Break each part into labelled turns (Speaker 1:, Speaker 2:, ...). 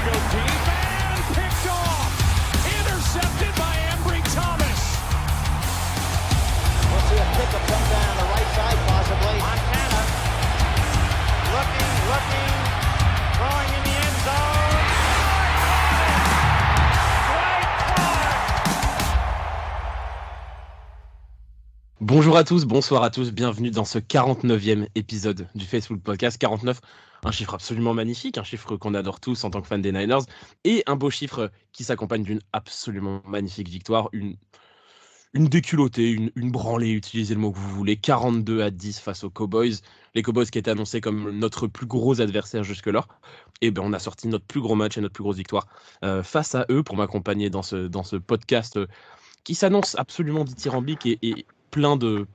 Speaker 1: go deep and picked off. Intercepted by Embry Thomas.
Speaker 2: We'll see a pickup come down the right side possibly.
Speaker 3: Montana looking, throwing in the end zone.
Speaker 4: Bonjour à tous, bonsoir à tous, bienvenue dans ce 49e épisode du Facebook Podcast. 49, un chiffre absolument magnifique, un chiffre qu'on adore tous en tant que fans des Niners, et un beau chiffre qui s'accompagne d'une absolument magnifique victoire, une déculottée, une branlée, utilisez le mot que vous voulez, 42-10 face aux Cowboys. Les Cowboys qui étaient annoncés comme notre plus gros adversaire jusque-là. Et ben on a sorti notre plus gros match et notre plus grosse victoire face à eux pour m'accompagner dans ce podcast qui s'annonce absolument dithyrambique et plein de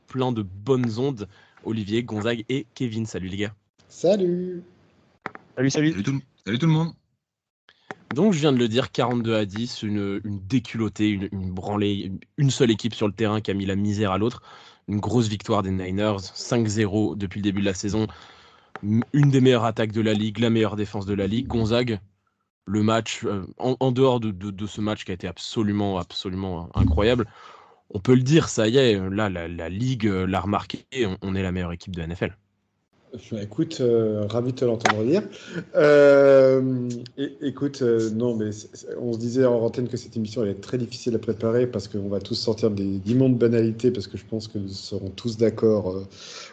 Speaker 4: bonnes ondes. Olivier, Gonzague et Kevin. Salut les gars.
Speaker 5: Salut.
Speaker 6: Salut tout le monde.
Speaker 4: Donc je viens de le dire, 42-10, une déculottée, une branlée, une seule équipe sur le terrain qui a mis la misère à l'autre. Une grosse victoire des Niners, 5-0 depuis le début de la saison. Une des meilleures attaques de la ligue, la meilleure défense de la ligue. Gonzague, le match, en dehors de ce match qui a été absolument incroyable, on peut le dire, ça y est, là la ligue l'a remarqué, on est la meilleure équipe de NFL.
Speaker 5: Écoute, ravi de te l'entendre dire. Écoute, non, mais on se disait en antenne que cette émission allait être très difficile à préparer parce qu'on va tous sortir d'immondes banalités, parce que je pense que nous serons tous d'accord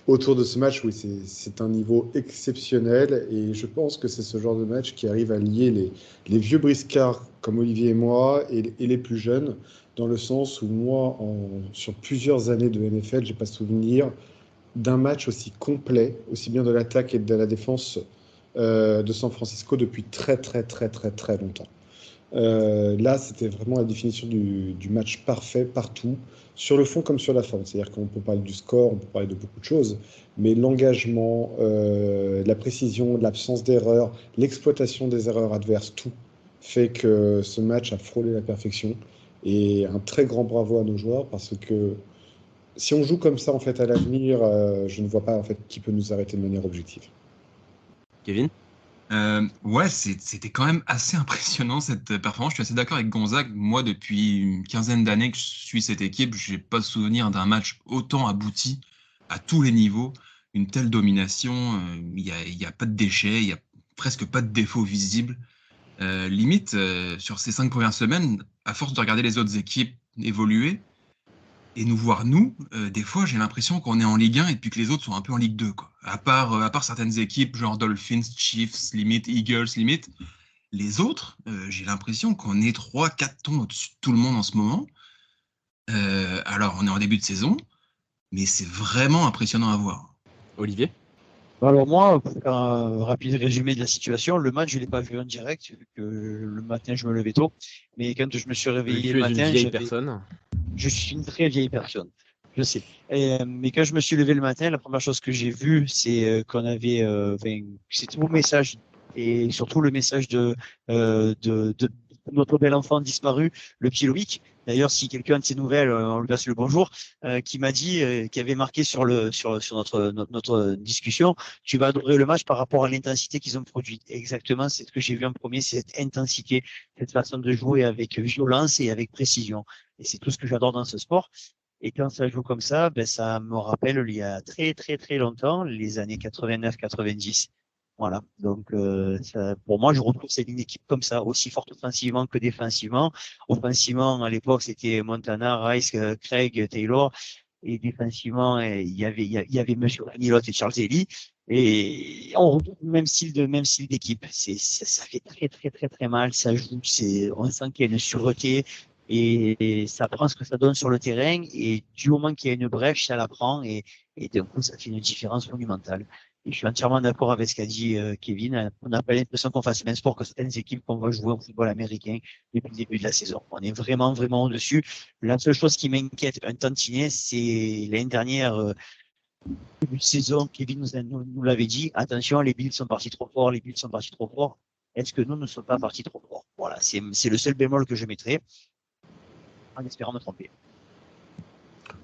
Speaker 5: autour de ce match. Oui, c'est un niveau exceptionnel et je pense que c'est ce genre de match qui arrive à lier les vieux briscards comme Olivier et moi et les plus jeunes, dans le sens où moi, sur plusieurs années de NFL, j'ai pas souvenir d'un match aussi complet, aussi bien de l'attaque et de la défense de San Francisco depuis très longtemps. Là, c'était vraiment la définition du match parfait partout, sur le fond comme sur la forme. C'est-à-dire qu'on peut parler du score, on peut parler de beaucoup de choses, mais l'engagement, la précision, l'absence d'erreurs, l'exploitation des erreurs adverses, tout fait que ce match a frôlé la perfection. Et un très grand bravo à nos joueurs, parce que si on joue comme ça en fait à l'avenir, je ne vois pas en fait qui peut nous arrêter de manière objective.
Speaker 4: Kevin ?
Speaker 6: Ouais, c'était quand même assez impressionnant cette performance. Je suis assez d'accord avec Gonzague. Moi, depuis une quinzaine d'années que je suis cette équipe, je n'ai pas souvenir d'un match autant abouti à tous les niveaux, une telle domination. Il y a pas de déchets, il y a presque pas de défauts visibles. Limite, sur ces 5 premières semaines, à force de regarder les autres équipes évoluer et nous voir des fois j'ai l'impression qu'on est en Ligue 1 et puis que les autres sont un peu en Ligue 2, quoi. À part certaines équipes genre Dolphins, Chiefs, limite Eagles, limite les autres, j'ai l'impression qu'on est 3-4 tons au-dessus de tout le monde en ce moment. Alors on est en début de saison, mais c'est vraiment impressionnant à voir.
Speaker 4: Olivier ?
Speaker 7: Alors moi, pour faire un rapide résumé de la situation, le match, je ne l'ai pas vu en direct, vu que le matin, je me levais tôt. Mais quand je me suis réveillé le matin, je suis une très vieille personne, je sais. Mais quand je me suis levé le matin, la première chose que j'ai vue, c'est qu'on avait, c'était vos messages, et surtout le message de notre bel enfant disparu, le petit Loïc. D'ailleurs, si quelqu'un a de ses nouvelles, on lui passe le bonjour, qui m'a dit, qui avait marqué sur notre discussion, tu vas adorer le match par rapport à l'intensité qu'ils ont produite. Exactement, c'est ce que j'ai vu en premier, c'est cette intensité, cette façon de jouer avec violence et avec précision. Et c'est tout ce que j'adore dans ce sport. Et quand ça joue comme ça, ça me rappelle il y a très longtemps, les années 89-90. Voilà, donc pour moi, je retrouve cette ligne d'équipe comme ça, aussi forte offensivement que défensivement. Offensivement, à l'époque, c'était Montana, Rice, Craig, Taylor, et défensivement, il y avait Monsieur Ranilot et Charles Ely, et on retrouve le même style d'équipe. Ça fait très mal, ça joue, on sent qu'il y a une sûreté, et ça prend ce que ça donne sur le terrain, et du moment qu'il y a une brèche, ça la prend, et d'un coup, ça fait une différence monumentale. Et je suis entièrement d'accord avec ce qu'a dit Kevin. On n'a pas l'impression qu'on fasse le même sport que certaines équipes qu'on va jouer au football américain depuis le début de la saison. On est vraiment au-dessus. La seule chose qui m'inquiète un tantinet, c'est l'année dernière, début de saison, Kevin nous l'avait dit, attention, les Bills sont partis trop fort, Est-ce que nous ne sommes pas partis trop fort? Voilà, c'est le seul bémol que je mettrai, en espérant me tromper.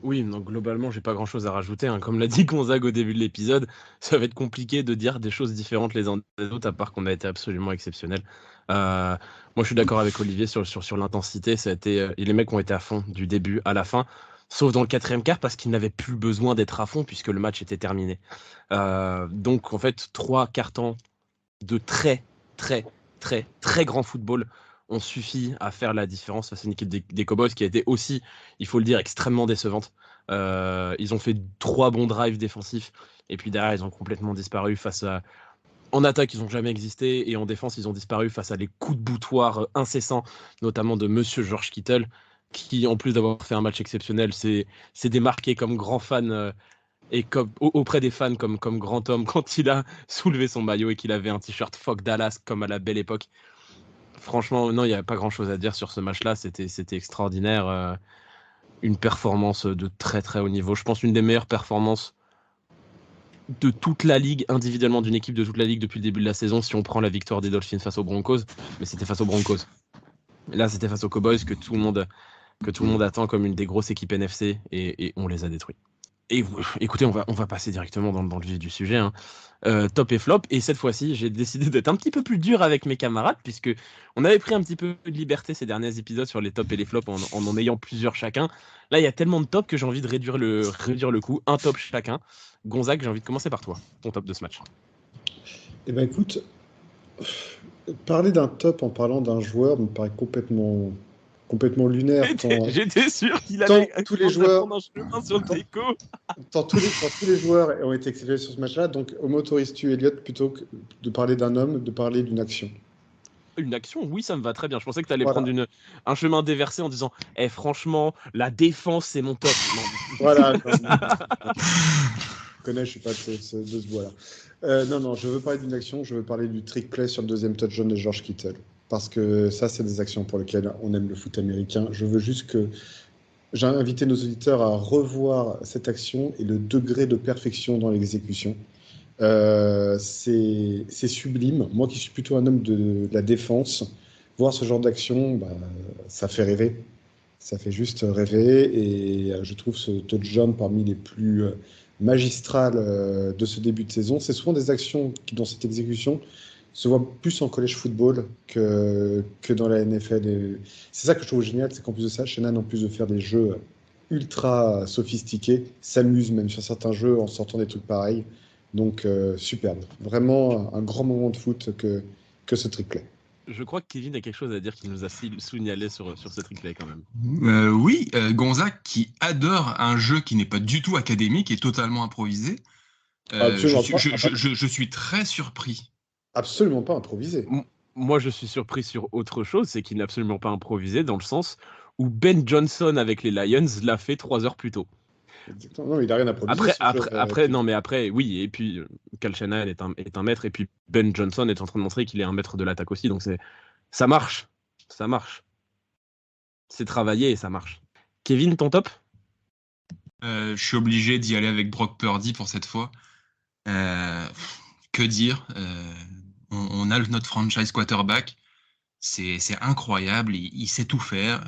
Speaker 4: Oui, donc globalement, j'ai pas grand-chose à rajouter. Comme l'a dit Gonzague au début de l'épisode, ça va être compliqué de dire des choses différentes les uns des autres, à part qu'on a été absolument exceptionnels. Moi, je suis d'accord avec Olivier sur l'intensité. Et les mecs ont été à fond du début à la fin, sauf dans le 4e quart, parce qu'ils n'avaient plus besoin d'être à fond, puisque le match était terminé. Donc, en fait, 3 quarts temps de très, très, très, très grand football ont suffi à faire la différence face à une équipe des Cowboys qui a été aussi, il faut le dire, extrêmement décevante. Ils ont fait 3 bons drives défensifs et puis derrière ils ont complètement disparu en attaque ils n'ont jamais existé et en défense ils ont disparu face à les coups de boutoir incessants, notamment de Monsieur George Kittle qui, en plus d'avoir fait un match exceptionnel, s'est démarqué comme grand fan et auprès des fans comme grand homme quand il a soulevé son maillot et qu'il avait un t-shirt Fuck Dallas comme à la belle époque. Franchement, non, il n'y a pas grand-chose à dire sur ce match-là. C'était extraordinaire. Une performance de très très haut niveau. Je pense une des meilleures performances de toute la ligue, individuellement d'une équipe de toute la ligue depuis le début de la saison, si on prend la victoire des Dolphins face aux Broncos. Mais c'était face aux Broncos. Et là, c'était face aux Cowboys que tout le monde attend comme une des grosses équipes NFC et on les a détruits. Et écoutez, on va passer directement dans le vif du sujet. Top et flop. Et cette fois-ci, j'ai décidé d'être un petit peu plus dur avec mes camarades, puisque on avait pris un petit peu de liberté ces derniers épisodes sur les tops et les flops en ayant plusieurs chacun. Là, il y a tellement de tops que j'ai envie de réduire le coup. Un top chacun. Gonzague, j'ai envie de commencer par toi, ton top de ce match.
Speaker 5: Eh ben écoute, parler d'un top en parlant d'un joueur me paraît complètement lunaire.
Speaker 4: J'étais sûr qu'il allait
Speaker 5: tous les joueurs
Speaker 4: prendre un chemin sur le déco.
Speaker 5: Tous les joueurs ont été exceptionnels sur ce match-là, donc m'autorises-tu, Elliot, plutôt que de parler d'un homme, de parler d'une action?
Speaker 4: Une action, oui, ça me va très bien. Je pensais que tu allais prendre un chemin déversé en disant franchement, la défense, c'est mon top. Non.
Speaker 5: Voilà. Je suis pas de ce bois-là. Non, je veux parler d'une action, je veux parler du trick play sur le 2e touchdown de George Kittle. Parce que ça, c'est des actions pour lesquelles on aime le foot américain. Je veux juste que... J'ai invité nos auditeurs à revoir cette action et le degré de perfection dans l'exécution. C'est sublime. Moi qui suis plutôt un homme de la défense, voir ce genre d'action, ça fait rêver. Ça fait juste rêver. Et je trouve ce touchdown parmi les plus magistrales de ce début de saison. C'est souvent des actions qui, dans cette exécution, se voit plus en college football que dans la NFL. Et c'est ça que je trouve génial, c'est qu'en plus de ça, Shanahan, en plus de faire des jeux ultra sophistiqués, s'amuse même sur certains jeux en sortant des trucs pareils. Donc, superbe. Vraiment un grand moment de foot que ce trick-play.
Speaker 4: Je crois que Kevin a quelque chose à dire qui nous a signalé sur ce trick-play quand même.
Speaker 6: Oui, Gonzague qui adore un jeu qui n'est pas du tout académique et totalement improvisé. Je suis très surpris.
Speaker 5: Absolument pas improvisé.
Speaker 4: Moi, je suis surpris sur autre chose, c'est qu'il n'est absolument pas improvisé dans le sens où Ben Johnson avec les Lions l'a fait 3 heures plus tôt.
Speaker 5: Exactement. Non, il n'a rien improvisé.
Speaker 4: Après, oui, et puis Kyle Shanahan est un maître, et puis Ben Johnson est en train de montrer qu'il est un maître de l'attaque aussi, donc ça marche. C'est travaillé et ça marche. Kevin, ton top ?
Speaker 6: Je suis obligé d'y aller avec Brock Purdy pour cette fois. Que dire, on a notre franchise quarterback, c'est incroyable, il sait tout faire,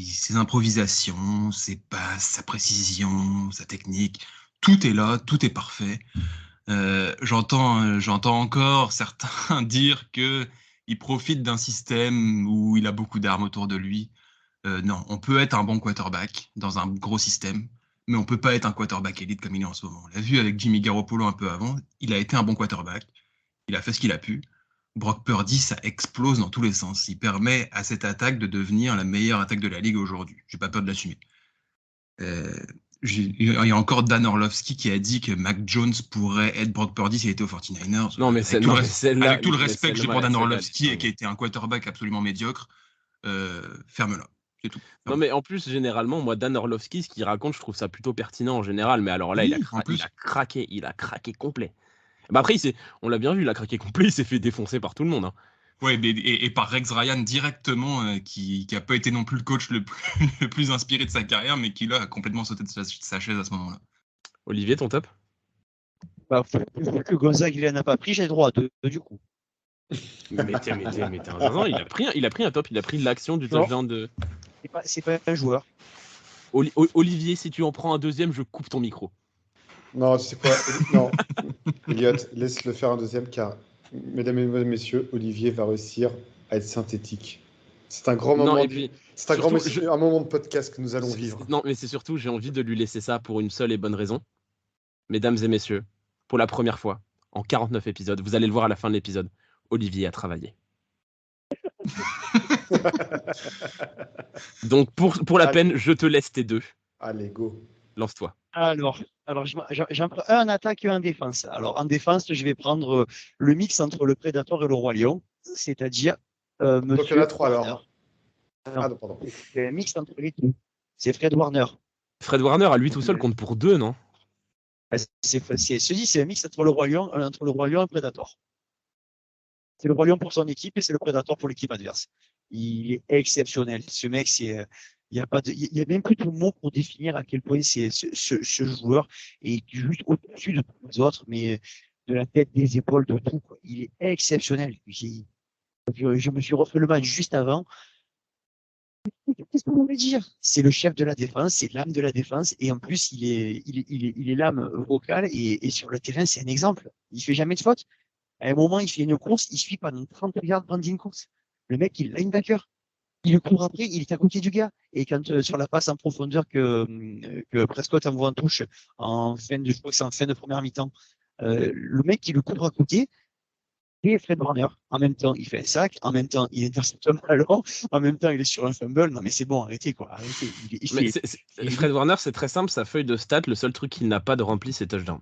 Speaker 6: ses improvisations, ses passes, sa précision, sa technique, tout est là, tout est parfait. J'entends encore certains dire qu'il profite d'un système où il a beaucoup d'armes autour de lui. Non, on peut être un bon quarterback dans un gros système, mais on ne peut pas être un quarterback élite comme il est en ce moment. On l'a vu avec Jimmy Garoppolo un peu avant, il a été un bon quarterback, il a fait ce qu'il a pu. Brock Purdy, ça explose dans tous les sens. Il permet à cette attaque de devenir la meilleure attaque de la Ligue aujourd'hui. J'ai pas peur de l'assumer. Il y a encore Dan Orlovsky qui a dit que Mac Jones pourrait être Brock Purdy s'il était aux 49ers.
Speaker 4: Non, mais
Speaker 6: avec tout le respect que j'ai pour Dan Orlovsky et qui était un quarterback absolument médiocre, ferme-la. C'est tout.
Speaker 4: Non, mais en plus, généralement, moi, Dan Orlovsky, ce qu'il raconte, je trouve ça plutôt pertinent en général. Mais alors là,
Speaker 6: oui,
Speaker 4: il a craqué complet. Bah après, on l'a bien vu, il a craqué complet, il s'est fait défoncer par tout le monde.
Speaker 6: Ouais, et par Rex Ryan directement, qui n'a pas été non plus le coach le plus inspiré de sa carrière, mais qui là a complètement sauté de sa chaise à ce moment-là.
Speaker 4: Olivier, ton top ?
Speaker 7: Vu que Gonzague il n'en a pas pris, j'ai le droit à 2 du coup.
Speaker 4: Mais t'es un zinzin, il a pris un top, il a pris l'action du touchdown de...
Speaker 7: C'est pas un joueur.
Speaker 4: Olivier, si tu en prends un deuxième, je coupe ton micro.
Speaker 5: Non, tu sais quoi? Non, Elliot, laisse-le faire un deuxième, car, mesdames et messieurs, Olivier va réussir à être synthétique. C'est un grand moment.
Speaker 4: Non, et puis,
Speaker 5: c'est un moment de podcast que nous allons vivre.
Speaker 4: Non, mais c'est surtout, j'ai envie de lui laisser ça pour une seule et bonne raison. Mesdames et messieurs, pour la première fois, en 49 épisodes, vous allez le voir à la fin de l'épisode, Olivier a travaillé. Donc, pour la peine, je te laisse tes deux.
Speaker 5: Allez, go.
Speaker 4: Lance-toi.
Speaker 7: Alors j'en prends un en attaque et un en défense. Alors, en défense, je vais prendre le mix entre le Predator et le Roi Lion, c'est-à-dire
Speaker 5: Donc, il y en a 3
Speaker 7: Warner.
Speaker 5: alors.
Speaker 7: Non,
Speaker 5: Pardon.
Speaker 7: c'est un mix entre les deux. C'est Fred Warner.
Speaker 4: Fred Warner, à lui tout seul, compte pour 2, non?
Speaker 7: C'est un mix entre le Roi Lion et le Predator. C'est le Roi Lion pour son équipe et c'est le Predator pour l'équipe adverse. Il est exceptionnel. Ce mec, il y a même plus de mots pour définir à quel point ce joueur est juste au-dessus de tous les autres, mais de la tête, des épaules, de tout, quoi. Il est exceptionnel. Je me suis refait le match juste avant. Qu'est-ce que vous voulez dire? C'est le chef de la défense, c'est l'âme de la défense, et en plus, il est l'âme vocale, et sur le terrain, c'est un exemple. Il fait jamais de faute. À un moment, il fait une course, il suit pendant 30 yards pendant une course. Le mec, il est linebacker. Il le court après, il est à côté du gars. Et quand sur la passe en profondeur que Prescott envoie en touche je crois que c'est en fin de première mi-temps, le mec qui le court à côté, c'est Fred Warner. En même temps, il fait un sac, en même temps, il intercepte un ballon, en même temps, il est sur un fumble. Non, mais c'est bon, arrêtez, quoi. Arrêtez.
Speaker 4: Fred Warner, c'est très simple, sa feuille de stats, le seul truc qu'il n'a pas de rempli, c'est touchdown.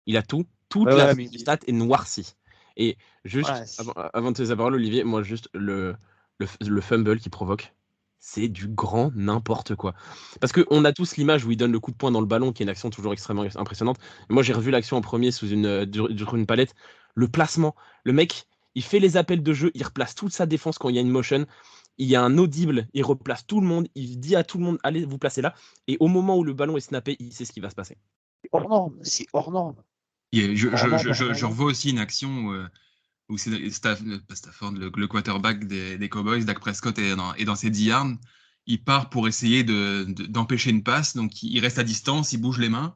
Speaker 4: Il a tout. Toute la stat est noircie. Et juste, avant de te laisser la parole, Olivier, moi, juste le fumble qu'il provoque, c'est du grand n'importe quoi. Parce qu'on a tous l'image où il donne le coup de poing dans le ballon, qui est une action toujours extrêmement impressionnante. Moi, j'ai revu l'action en premier sous une palette. Le placement, le mec, il fait les appels de jeu, il replace toute sa défense quand il y a une motion. Il y a un audible, il replace tout le monde, il dit à tout le monde, allez vous placer là. Et au moment où le ballon est snappé, il sait ce qui va se passer.
Speaker 7: C'est hors norme.
Speaker 6: Je revois aussi une action où c'est Stafford, le quarterback des Cowboys, Dak Prescott est dans ses 10 yards. Il part pour essayer d'empêcher une passe, donc il reste à distance, il bouge les mains,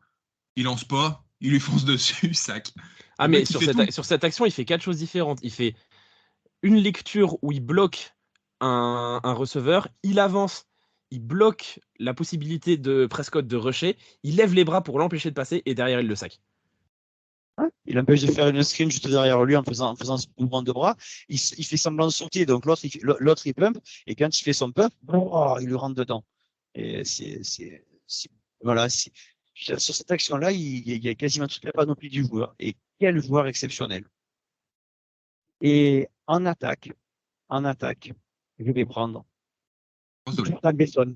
Speaker 6: il lance pas, il lui fonce dessus, sac.
Speaker 4: Ah, mais sur cette action, il fait 4 choses différentes. Il fait une lecture où il bloque un receveur, il avance, il bloque la possibilité de Prescott de rusher, il lève les bras pour l'empêcher de passer et derrière il le sac.
Speaker 7: Il empêche de faire une screen juste derrière lui en faisant ce mouvement de bras. Il fait semblant de sauter, donc l'autre il pump, et quand il fait son pump, il lui rentre dedans. Et voilà. Sur cette action-là, il y a quasiment toute la panoplie du joueur. Et quel joueur exceptionnel. Et en attaque, je vais prendre Jordan Mason.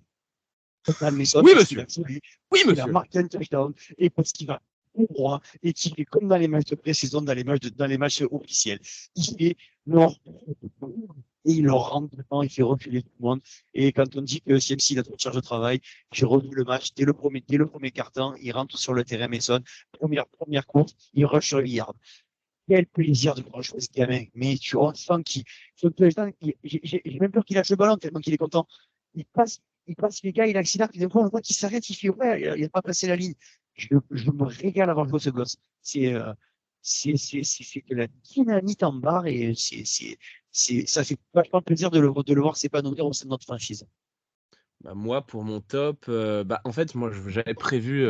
Speaker 4: Oui, monsieur.
Speaker 7: Il a marqué un touchdown et parce qu'il va droit et qu'il est comme dans les matchs de pré-saison, dans les matchs officiels. Il fait et il leur rentre dedans, il fait reculer tout le monde. Et quand on dit que CMC a trop de charge de travail, j'ai revu le match dès le premier quart-temps, il rentre sur le terrain Mason, première course, il rush sur 8 yards. Quel plaisir de voir jouer ce gamin. Mais tu sens j'ai même peur qu'il lâche le ballon tellement qu'il est content. Il passe les gars, il accélère, puis d'un coup on voit qu'il s'arrête, il fait ouais, il n'a pas passé la ligne. Je me régale à voir jouer ce gosse. C'est de la dynamite en barre et ça fait vachement plaisir de le voir s'épanouir au sein de notre franchise.
Speaker 4: Bah moi, pour mon top, en fait, moi, j'avais prévu,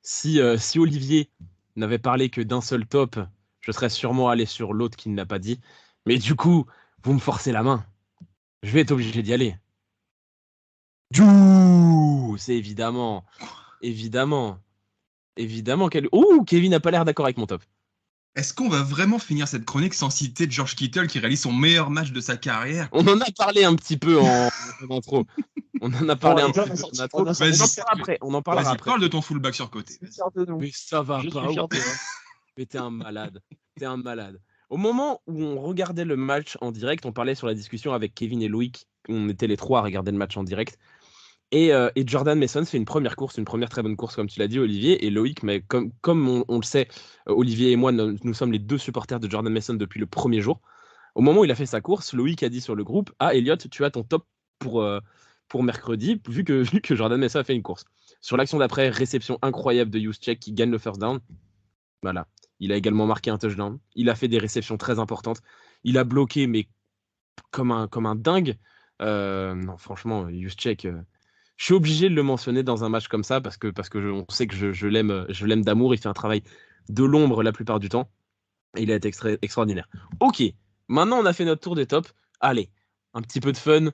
Speaker 4: si Olivier n'avait parlé que d'un seul top, je serais sûrement allé sur l'autre qui ne l'a pas dit. Mais du coup, vous me forcez la main. Je vais être obligé d'y aller. C'est évidemment. Kevin n'a pas l'air d'accord avec mon top.
Speaker 6: Est-ce qu'on va vraiment finir cette chronique sans citer George Kittle qui réalise son meilleur match de sa carrière?
Speaker 4: On en a parlé un petit peu en intro. On en a parlé un petit peu en intro. On en parlera après.
Speaker 6: Parle de ton fullback sur côté.
Speaker 4: Mais ça va pas. Mais t'es un malade. Au moment où on regardait le match en direct, on parlait sur la discussion avec Kevin et Loïc. On était les trois à regarder le match en direct. Et Jordan Mason fait une première très bonne course, comme tu l'as dit, Olivier. Et Loïc, mais comme on le sait, Olivier et moi, nous sommes les deux supporters de Jordan Mason depuis le premier jour. Au moment où il a fait sa course, Loïc a dit sur le groupe: Ah, Elliot, tu as ton top pour pour mercredi, vu que Jordan Mesa a fait une course. Sur l'action d'après, réception incroyable de Juszczyk qui gagne le first down. Voilà. Il a également marqué un touchdown. Il a fait des réceptions très importantes. Il a bloqué, mais comme un dingue. Non, franchement, Juszczyk, je suis obligé de le mentionner dans un match comme ça parce que on sait que je l'aime d'amour. Il fait un travail de l'ombre la plupart du temps. Et il a été extraordinaire. Ok, maintenant on a fait notre tour des tops. Allez, un petit peu de fun.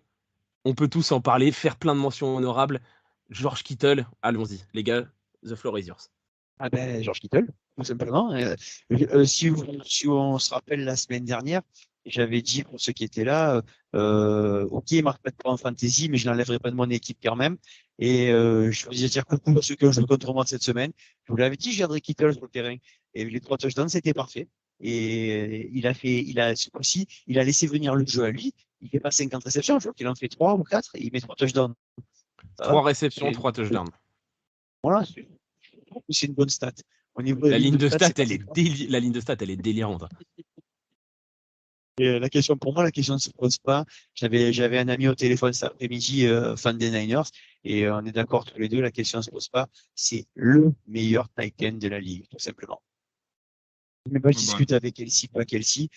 Speaker 4: On peut tous en parler, faire plein de mentions honorables. George Kittle, allons-y, les gars, the floor is yours.
Speaker 7: Ah ben, George Kittle, tout simplement. Si on se rappelle la semaine dernière, j'avais dit pour ceux qui étaient là, ok, il marque pas de points en fantasy, mais je l'enlèverai pas de mon équipe quand même. Et je voulais dire coucou à ceux qui ont joué contre moi cette semaine. Je vous l'avais dit, je garderais Kittle sur le terrain. Et les 3 touchdowns, c'était parfait. Et ce coup-ci, il a laissé venir le jeu à lui. Il fait pas 50 réceptions, je crois qu'il en fait 3 ou 4 et il met 3 touchdowns.
Speaker 4: 3 réceptions, 3 touchdowns.
Speaker 7: Voilà, c'est une bonne stat.
Speaker 4: La ligne de stat, elle est délirante.
Speaker 7: Et la question ne se pose pas. J'avais un ami au téléphone cet après-midi, fan des Niners, et on est d'accord tous les deux, la question ne se pose pas. C'est le meilleur tight end de la ligue, tout simplement. Mais pas discuter avec Kelsey, pas Kelsey.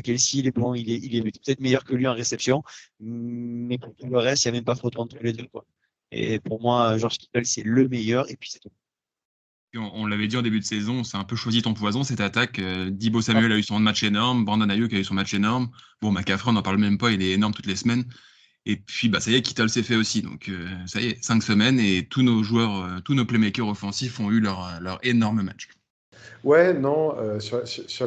Speaker 7: Kelsey, il est bon, il est peut-être meilleur que lui en réception, mais pour tout le reste, il n'y a même pas photo entre les deux, quoi. Et pour moi, George Kittle, c'est le meilleur, et puis c'est tout.
Speaker 6: On l'avait dit en début de saison, c'est un peu choisi ton poison, cette attaque. Deebo Samuel a eu son match énorme, Brandon Ayuk a eu son match énorme. Bon, McCaffrey, on n'en parle même pas, il est énorme toutes les semaines. Et puis, ça y est, Kittle s'est fait aussi. Donc, ça y est, 5 semaines et tous nos joueurs, tous nos playmakers offensifs ont eu leur énorme match.
Speaker 5: Ouais, non, sur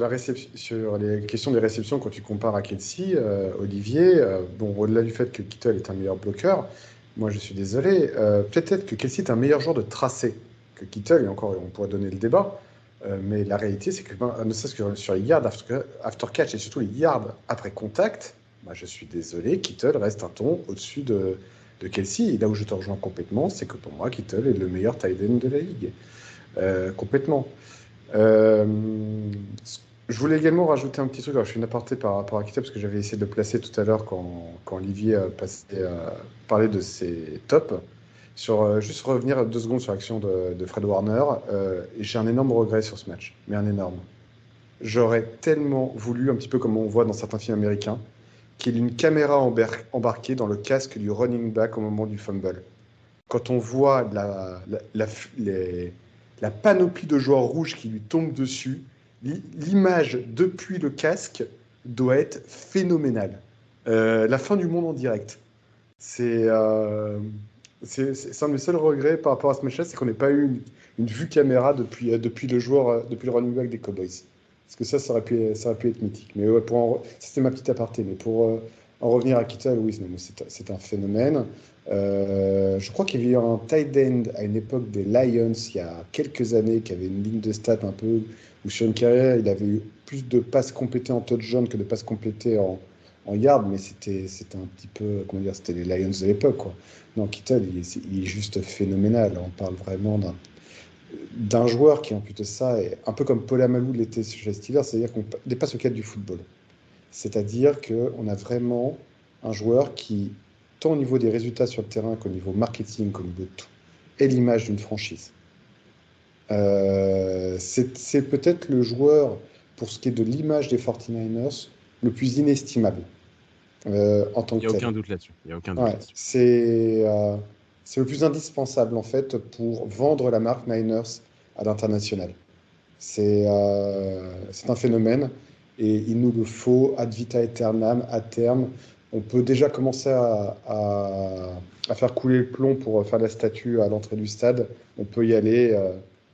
Speaker 5: les questions des réceptions, quand tu compares à Kelsey, Olivier, au-delà du fait que Kittle est un meilleur bloqueur, moi je suis désolé, peut-être que Kelsey est un meilleur joueur de tracé que Kittle, et encore, on pourrait donner le débat, mais la réalité, c'est que, ne serait-ce que sur les yards after catch, et surtout les yards après contact, je suis désolé, Kittle reste un ton au-dessus de Kelsey, et là où je te rejoins complètement, c'est que pour moi, Kittle est le meilleur tight end de la ligue. Complètement. Je voulais également rajouter un petit truc. Alors, je fais une aparté par rapport à Kittle parce que j'avais essayé de le placer tout à l'heure quand Olivier parlait de ses tops. Juste revenir 2 secondes sur l'action de Fred Warner. J'ai un énorme regret sur ce match, mais un énorme. J'aurais tellement voulu, un petit peu comme on voit dans certains films américains, qu'il y ait une caméra embarquée dans le casque du running back au moment du fumble. Quand on voit la panoplie de joueurs rouges qui lui tombe dessus, l'image depuis le casque doit être phénoménale. La fin du monde en direct. C'est un de mes seuls regrets par rapport à ce match-là, c'est qu'on n'ait pas eu une vue caméra depuis le running back des Cowboys. Parce que ça aurait pu être mythique. Mais ouais, c'était ma petite aparté. Mais pour en revenir à Kittle, oui, c'est un phénomène. Je crois qu'il y avait eu un tight end à une époque des Lions il y a quelques années qui avait une ligne de stats un peu où sur une carrière il avait eu plus de passes complétées en touchdown que de passes complétées en yard, mais c'était un petit peu, comment dire, c'était les Lions de l'époque, quoi. Non, Kittle, il est juste phénoménal. On parle vraiment d'un joueur qui en plus de ça est un peu comme Paul Amalou l'était chez les Steelers, c'est-à-dire qu'on dépasse le cadre du football. C'est-à-dire qu'on a vraiment un joueur qui, tant au niveau des résultats sur le terrain qu'au niveau marketing, qu'au niveau de tout, est l'image d'une franchise. C'est peut-être le joueur, pour ce qui est de l'image des 49ers, le plus inestimable en tant que tel.
Speaker 4: Il n'y a aucun doute là-dessus.
Speaker 5: C'est le plus indispensable en fait pour vendre la marque Niners à l'international. C'est un phénomène et il nous le faut ad vita aeternam, à terme. On peut déjà commencer à faire couler le plomb pour faire la statue à l'entrée du stade. On peut y aller.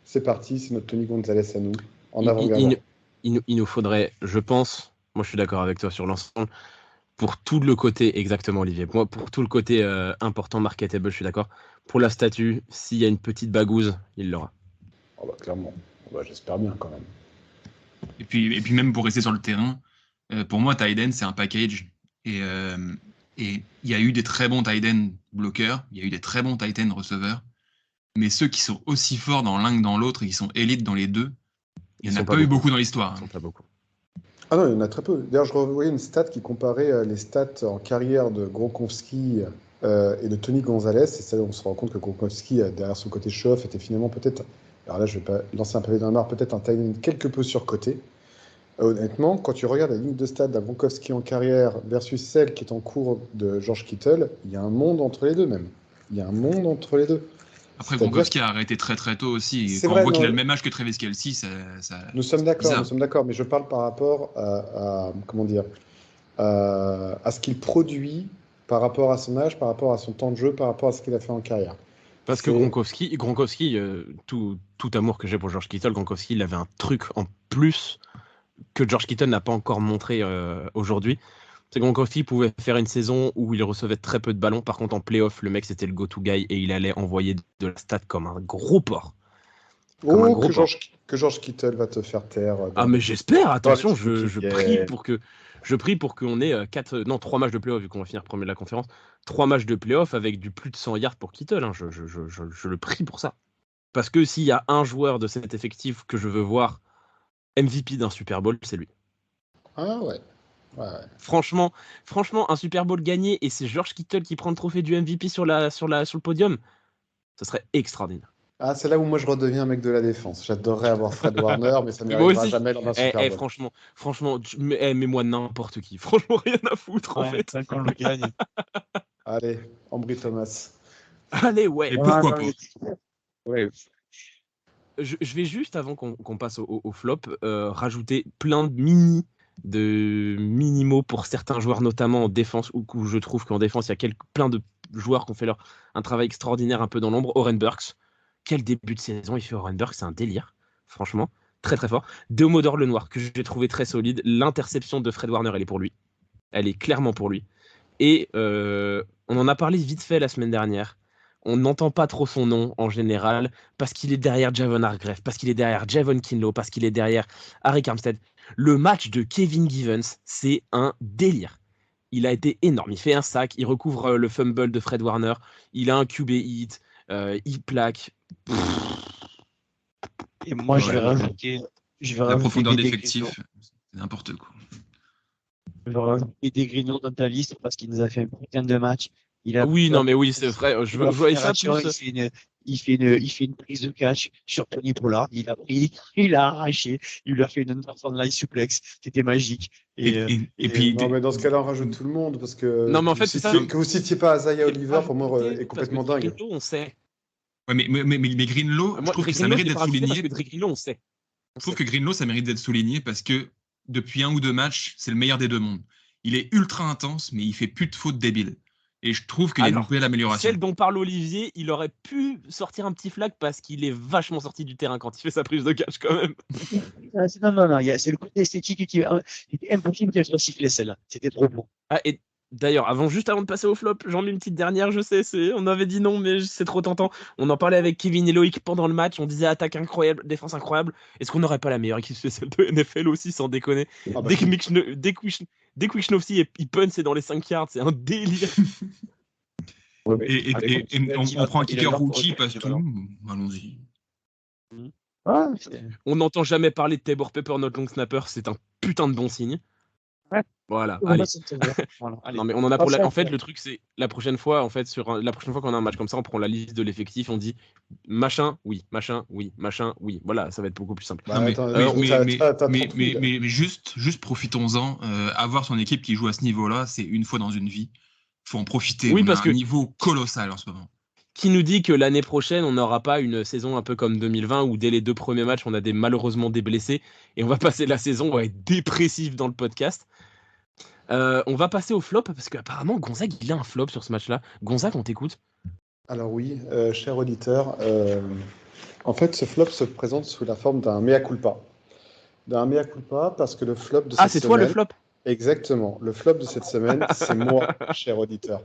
Speaker 5: C'est parti, c'est notre Tony Gonzalez à nous. En avant-garde.
Speaker 4: Il nous faudrait, je pense, moi je suis d'accord avec toi sur l'ensemble, pour tout le côté, exactement Olivier, moi pour tout le côté important, marketable, je suis d'accord. Pour la statue, s'il y a une petite bagouze, il l'aura.
Speaker 5: Clairement, j'espère bien quand même.
Speaker 6: Et puis même pour rester sur le terrain, pour moi, tight end, c'est un package. Et il y a eu des très bons tight end bloqueurs, il y a eu des très bons tight end receveurs, mais ceux qui sont aussi forts dans l'un que dans l'autre et qui sont élites dans les deux, il n'y en a pas eu beaucoup dans l'histoire.
Speaker 4: Ils sont pas beaucoup.
Speaker 5: Ah non, il y en a très peu. D'ailleurs, je revoyais une stat qui comparait les stats en carrière de Gronkowski et de Tony Gonzalez. Et ça, on se rend compte que Gronkowski, derrière son côté show-off, était finalement peut-être, alors là je vais pas lancer un pavé dans la mare, peut-être un timing quelque peu surcoté. Honnêtement, quand tu regardes la ligne de stade d'un Gronkowski en carrière versus celle qui est en cours de George Kittle, il y a un monde entre les deux même. Il y a un monde entre les deux.
Speaker 6: Après, Gronkowski a arrêté très très tôt aussi. Quand on voit qu'il a le même âge que Travis Kelce, ça.
Speaker 5: Nous sommes d'accord, mais je parle par rapport à comment dire, à ce qu'il produit par rapport à son âge, par rapport à son temps de jeu, par rapport à ce qu'il a fait en carrière.
Speaker 4: Parce que Gronkowski, tout amour que j'ai pour George Kittle, Gronkowski, il avait un truc en plus que George Kittle n'a pas encore montré aujourd'hui. C'est que Gronkowski pouvait faire une saison où il recevait très peu de ballons. Par contre, en playoff, le mec, c'était le go-to guy et il allait envoyer de la stat comme un gros porc.
Speaker 5: Que George Kittle va te faire taire.
Speaker 4: Ah, mais j'espère, attention, je prie pour qu'on ait 3 matchs de playoff, vu qu'on va finir premier de la conférence. 3 matchs de playoff avec du plus de 100 yards pour Kittle. Hein. Je le prie pour ça. Parce que s'il y a un joueur de cet effectif que je veux voir MVP d'un Super Bowl, c'est lui.
Speaker 5: Ah ouais.
Speaker 4: Franchement, un Super Bowl gagné et c'est George Kittle qui prend le trophée du MVP sur le podium, ça serait extraordinaire.
Speaker 5: Ah, c'est là où moi je redeviens un mec de la défense. J'adorerais avoir Fred Warner, mais ça n'arrivera jamais dans un Super Bowl.
Speaker 4: Franchement, mets-moi n'importe qui. Franchement, rien à foutre en fait.
Speaker 7: Quand on le gagne.
Speaker 5: Allez, Ambry Thomas.
Speaker 4: Allez, ouais.
Speaker 6: Et pourquoi pas.
Speaker 7: Ouais.
Speaker 4: Je vais juste, avant qu'on passe au flop, rajouter plein de mini-mots pour certains joueurs, notamment en défense, où je trouve qu'en défense, il y a plein de joueurs qui ont fait un travail extraordinaire un peu dans l'ombre. Oren Burks, quel début de saison il fait Oren Burks, c'est un délire, franchement, très très fort. Deomodore Lenoir, que j'ai trouvé très solide. L'interception de Fred Warner, elle est pour lui. Elle est clairement pour lui. Et on en a parlé vite fait la semaine dernière. On n'entend pas trop son nom en général parce qu'il est derrière Javon Hargrave, parce qu'il est derrière Javon Kinlaw, parce qu'il est derrière Arik Armstead. Le match de Kevin Givens, c'est un délire. Il a été énorme. Il fait un sac, il recouvre le fumble de Fred Warner, il a un QB hit, il plaque.
Speaker 7: Et moi, je vais rajouter.
Speaker 6: La profondeur d'effectif, c'est n'importe quoi.
Speaker 7: Je vais rajouter des Greenlaw dans ta liste parce qu'il nous a fait un putain de match.
Speaker 4: C'est vrai. Je voyais ça plus.
Speaker 7: Il fait une prise de catch sur Tony Pollard. Il a arraché. Il lui a fait une Underline suplex. C'était magique.
Speaker 5: Puis, non, mais dans ce cas-là, on rajoute tout le monde parce que.
Speaker 4: Non, mais en fait, c'est ça.
Speaker 5: Que vous citiez pas Isaiah Oliver, pour moi, est complètement dingue.
Speaker 4: Greenlaw, on sait.
Speaker 6: Ouais, mais Greenlaw, je trouve que ça mérite d'être souligné.
Speaker 4: Greenlaw, on sait.
Speaker 6: Je trouve que Greenlaw, ça mérite d'être souligné parce que depuis 1 ou 2 matchs, c'est le meilleur des deux mondes. Il est ultra intense, mais il fait plus de fautes débiles. Et je trouve qu'il y a une belle amélioration.
Speaker 4: Celle dont parle Olivier, il aurait pu sortir un petit flag parce qu'il est vachement sorti du terrain quand il fait sa prise de catch quand même.
Speaker 7: Non, c'est le côté esthétique qui était impossible qu'elle soit sifflée celle-là. C'était trop beau.
Speaker 4: Ah, et d'ailleurs, juste avant de passer au flop, j'en mets une petite dernière, je sais, on avait dit non, mais c'est trop tentant. On en parlait avec Kevin et Loïc pendant le match, on disait attaque incroyable, défense incroyable. Est-ce qu'on n'aurait pas la meilleure équipe spéciale de NFL aussi, sans déconner? Dès que Wishnowski il punt, c'est dans les 5 yards, c'est un délire.
Speaker 6: Et on prend un kicker rookie, passe tout. Allons-y.
Speaker 4: On n'entend jamais parler de Tabor Pepper, notre long snapper, c'est un putain de bon signe.
Speaker 7: Ouais.
Speaker 4: Voilà, allez. Non, mais on en a pour en fait, le truc, c'est la prochaine fois, en fait, la prochaine fois qu'on a un match comme ça, on prend la liste de l'effectif, on dit machin, oui, machin, oui, machin, oui. Voilà, ça va être beaucoup plus simple.
Speaker 6: Mais juste profitons-en. Avoir son équipe qui joue à ce niveau-là, c'est une fois dans une vie. Faut en profiter.
Speaker 4: Oui, parce
Speaker 6: que un niveau colossal en ce moment.
Speaker 4: Qui nous dit que l'année prochaine, on n'aura pas une saison un peu comme 2020 où dès les 2 premiers matchs, on a malheureusement des blessés et on va passer la saison, on va être dépressif dans le podcast. On va passer au flop parce qu'apparemment Gonzague, il a un flop sur ce match-là. Gonzague, on t'écoute.
Speaker 5: Alors oui, cher auditeur, en fait, ce flop se présente sous la forme d'un mea culpa. Parce que le flop de cette semaine...
Speaker 4: Ah, c'est toi le flop?
Speaker 5: Exactement. Le flop de cette semaine, c'est moi, cher auditeur.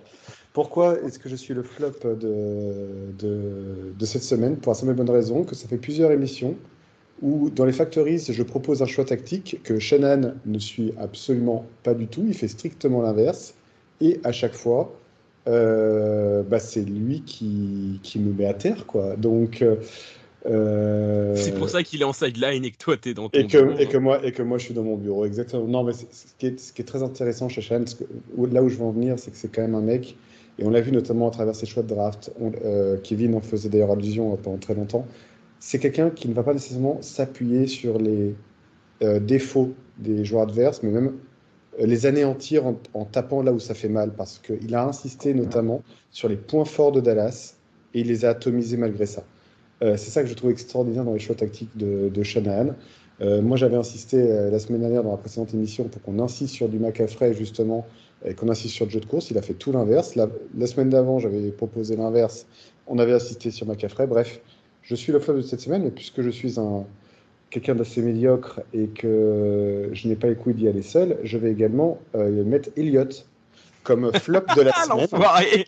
Speaker 5: Pourquoi est-ce que je suis le flop de cette semaine? Pour la simple et bonne raison que ça fait plusieurs émissions où, dans les Factories, je propose un choix tactique que Shannon ne suit absolument pas du tout. Il fait strictement l'inverse. Et à chaque fois, c'est lui qui me met à terre, quoi. Donc...
Speaker 4: C'est pour ça qu'il est en sideline et que toi t'es dans ton
Speaker 5: bureau. Et que moi je suis dans mon bureau, exactement. Non, mais ce qui est très intéressant chez Shannon, là où je veux en venir, c'est que c'est quand même un mec Et on l'a vu notamment à travers ses choix de draft. Kevin en faisait d'ailleurs allusion pendant très longtemps. C'est quelqu'un qui ne va pas nécessairement s'appuyer sur les défauts des joueurs adverses, mais même les anéantir en tapant là où ça fait mal, parce qu'il a insisté notamment sur les points forts de Dallas et il les a atomisés malgré ça. C'est ça que je trouve extraordinaire dans les choix tactiques de Shanahan. Moi, j'avais insisté la semaine dernière dans la précédente émission pour qu'on insiste sur du McCaffrey justement et qu'on insiste sur le jeu de course. Il a fait tout l'inverse. La semaine d'avant, j'avais proposé l'inverse. On avait insisté sur McCaffrey. Bref, je suis le flop de cette semaine, mais puisque je suis quelqu'un d'assez médiocre et que je n'ai pas les couilles d'y aller seul, je vais également mettre Elliott comme flop de la semaine.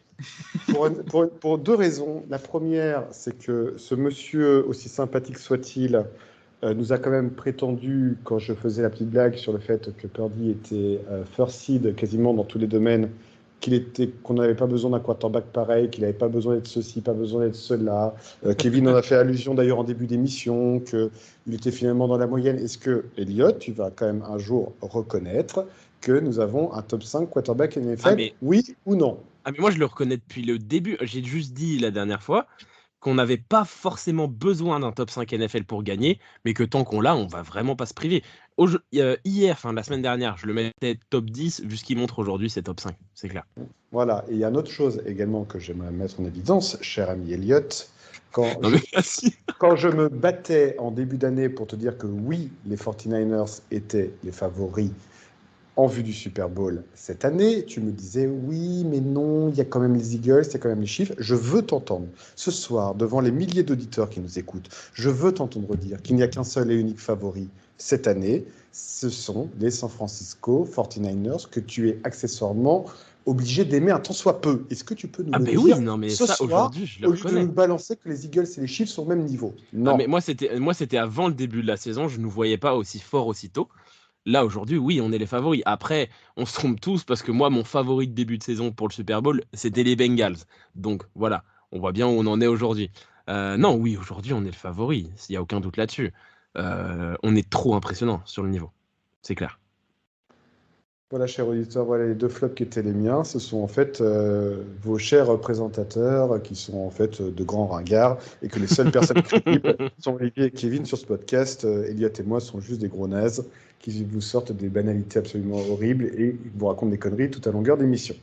Speaker 5: Pour deux raisons. La première, c'est que ce monsieur, aussi sympathique soit-il, nous a quand même prétendu, quand je faisais la petite blague sur le fait que Purdy était first seed quasiment dans tous les domaines, qu'on n'avait pas besoin d'un quarterback pareil, qu'il n'avait pas besoin d'être ceci, pas besoin d'être cela. Kevin en a fait allusion d'ailleurs en début d'émission, qu'il était finalement dans la moyenne. Est-ce que, Elliott, tu vas quand même un jour reconnaître que nous avons un top 5 quarterback NFL, oui ou non?
Speaker 4: Ah mais moi je le reconnais depuis le début. J'ai juste dit la dernière fois qu'on n'avait pas forcément besoin d'un top 5 NFL pour gagner, mais que tant qu'on l'a, on va vraiment pas se priver. Hier, la semaine dernière, je le mettais top 10, vu ce qu'il montre aujourd'hui, c'est top 5, c'est clair.
Speaker 5: Voilà, et il y a une autre chose également que j'aimerais mettre en évidence, cher ami Elliott. Quand je me battais en début d'année pour te dire que oui, les 49ers étaient les favoris en vue du Super Bowl cette année, tu me disais oui, mais non, il y a quand même les Eagles, il y a quand même les chiffres. Je veux t'entendre ce soir, devant les milliers d'auditeurs qui nous écoutent, je veux t'entendre dire qu'il n'y a qu'un seul et unique favori cette année, ce sont les San Francisco 49ers que tu es accessoirement obligé d'aimer un tant soit peu. Est-ce que tu peux nous le dire
Speaker 4: non, mais
Speaker 5: ce
Speaker 4: ça,
Speaker 5: soir,
Speaker 4: aujourd'hui, je le
Speaker 5: au lieu de
Speaker 4: reconnais.
Speaker 5: nous balancer que les Eagles et les Chiefs sont au même niveau? Non.
Speaker 4: Ah, mais moi, c'était avant le début de la saison, je ne nous voyais pas aussi fort aussitôt. Là, aujourd'hui, oui, on est les favoris. Après, on se trompe tous parce que moi, mon favori de début de saison pour le Super Bowl, c'était les Bengals. Donc, voilà, on voit bien où on en est aujourd'hui. Non, oui, aujourd'hui, on est le favori. Il n'y a aucun doute là-dessus. On est trop impressionnant sur le niveau. C'est clair.
Speaker 5: Voilà, chers auditeurs, voilà les deux flops qui étaient les miens. Ce sont en fait vos chers présentateurs qui sont en fait de grands ringards et que les seules personnes crédibles sont Olivier et Kevin sur ce podcast. Elliott et moi sont juste des gros nazes qui vous sortent des banalités absolument horribles et vous racontent des conneries tout à longueur d'émission.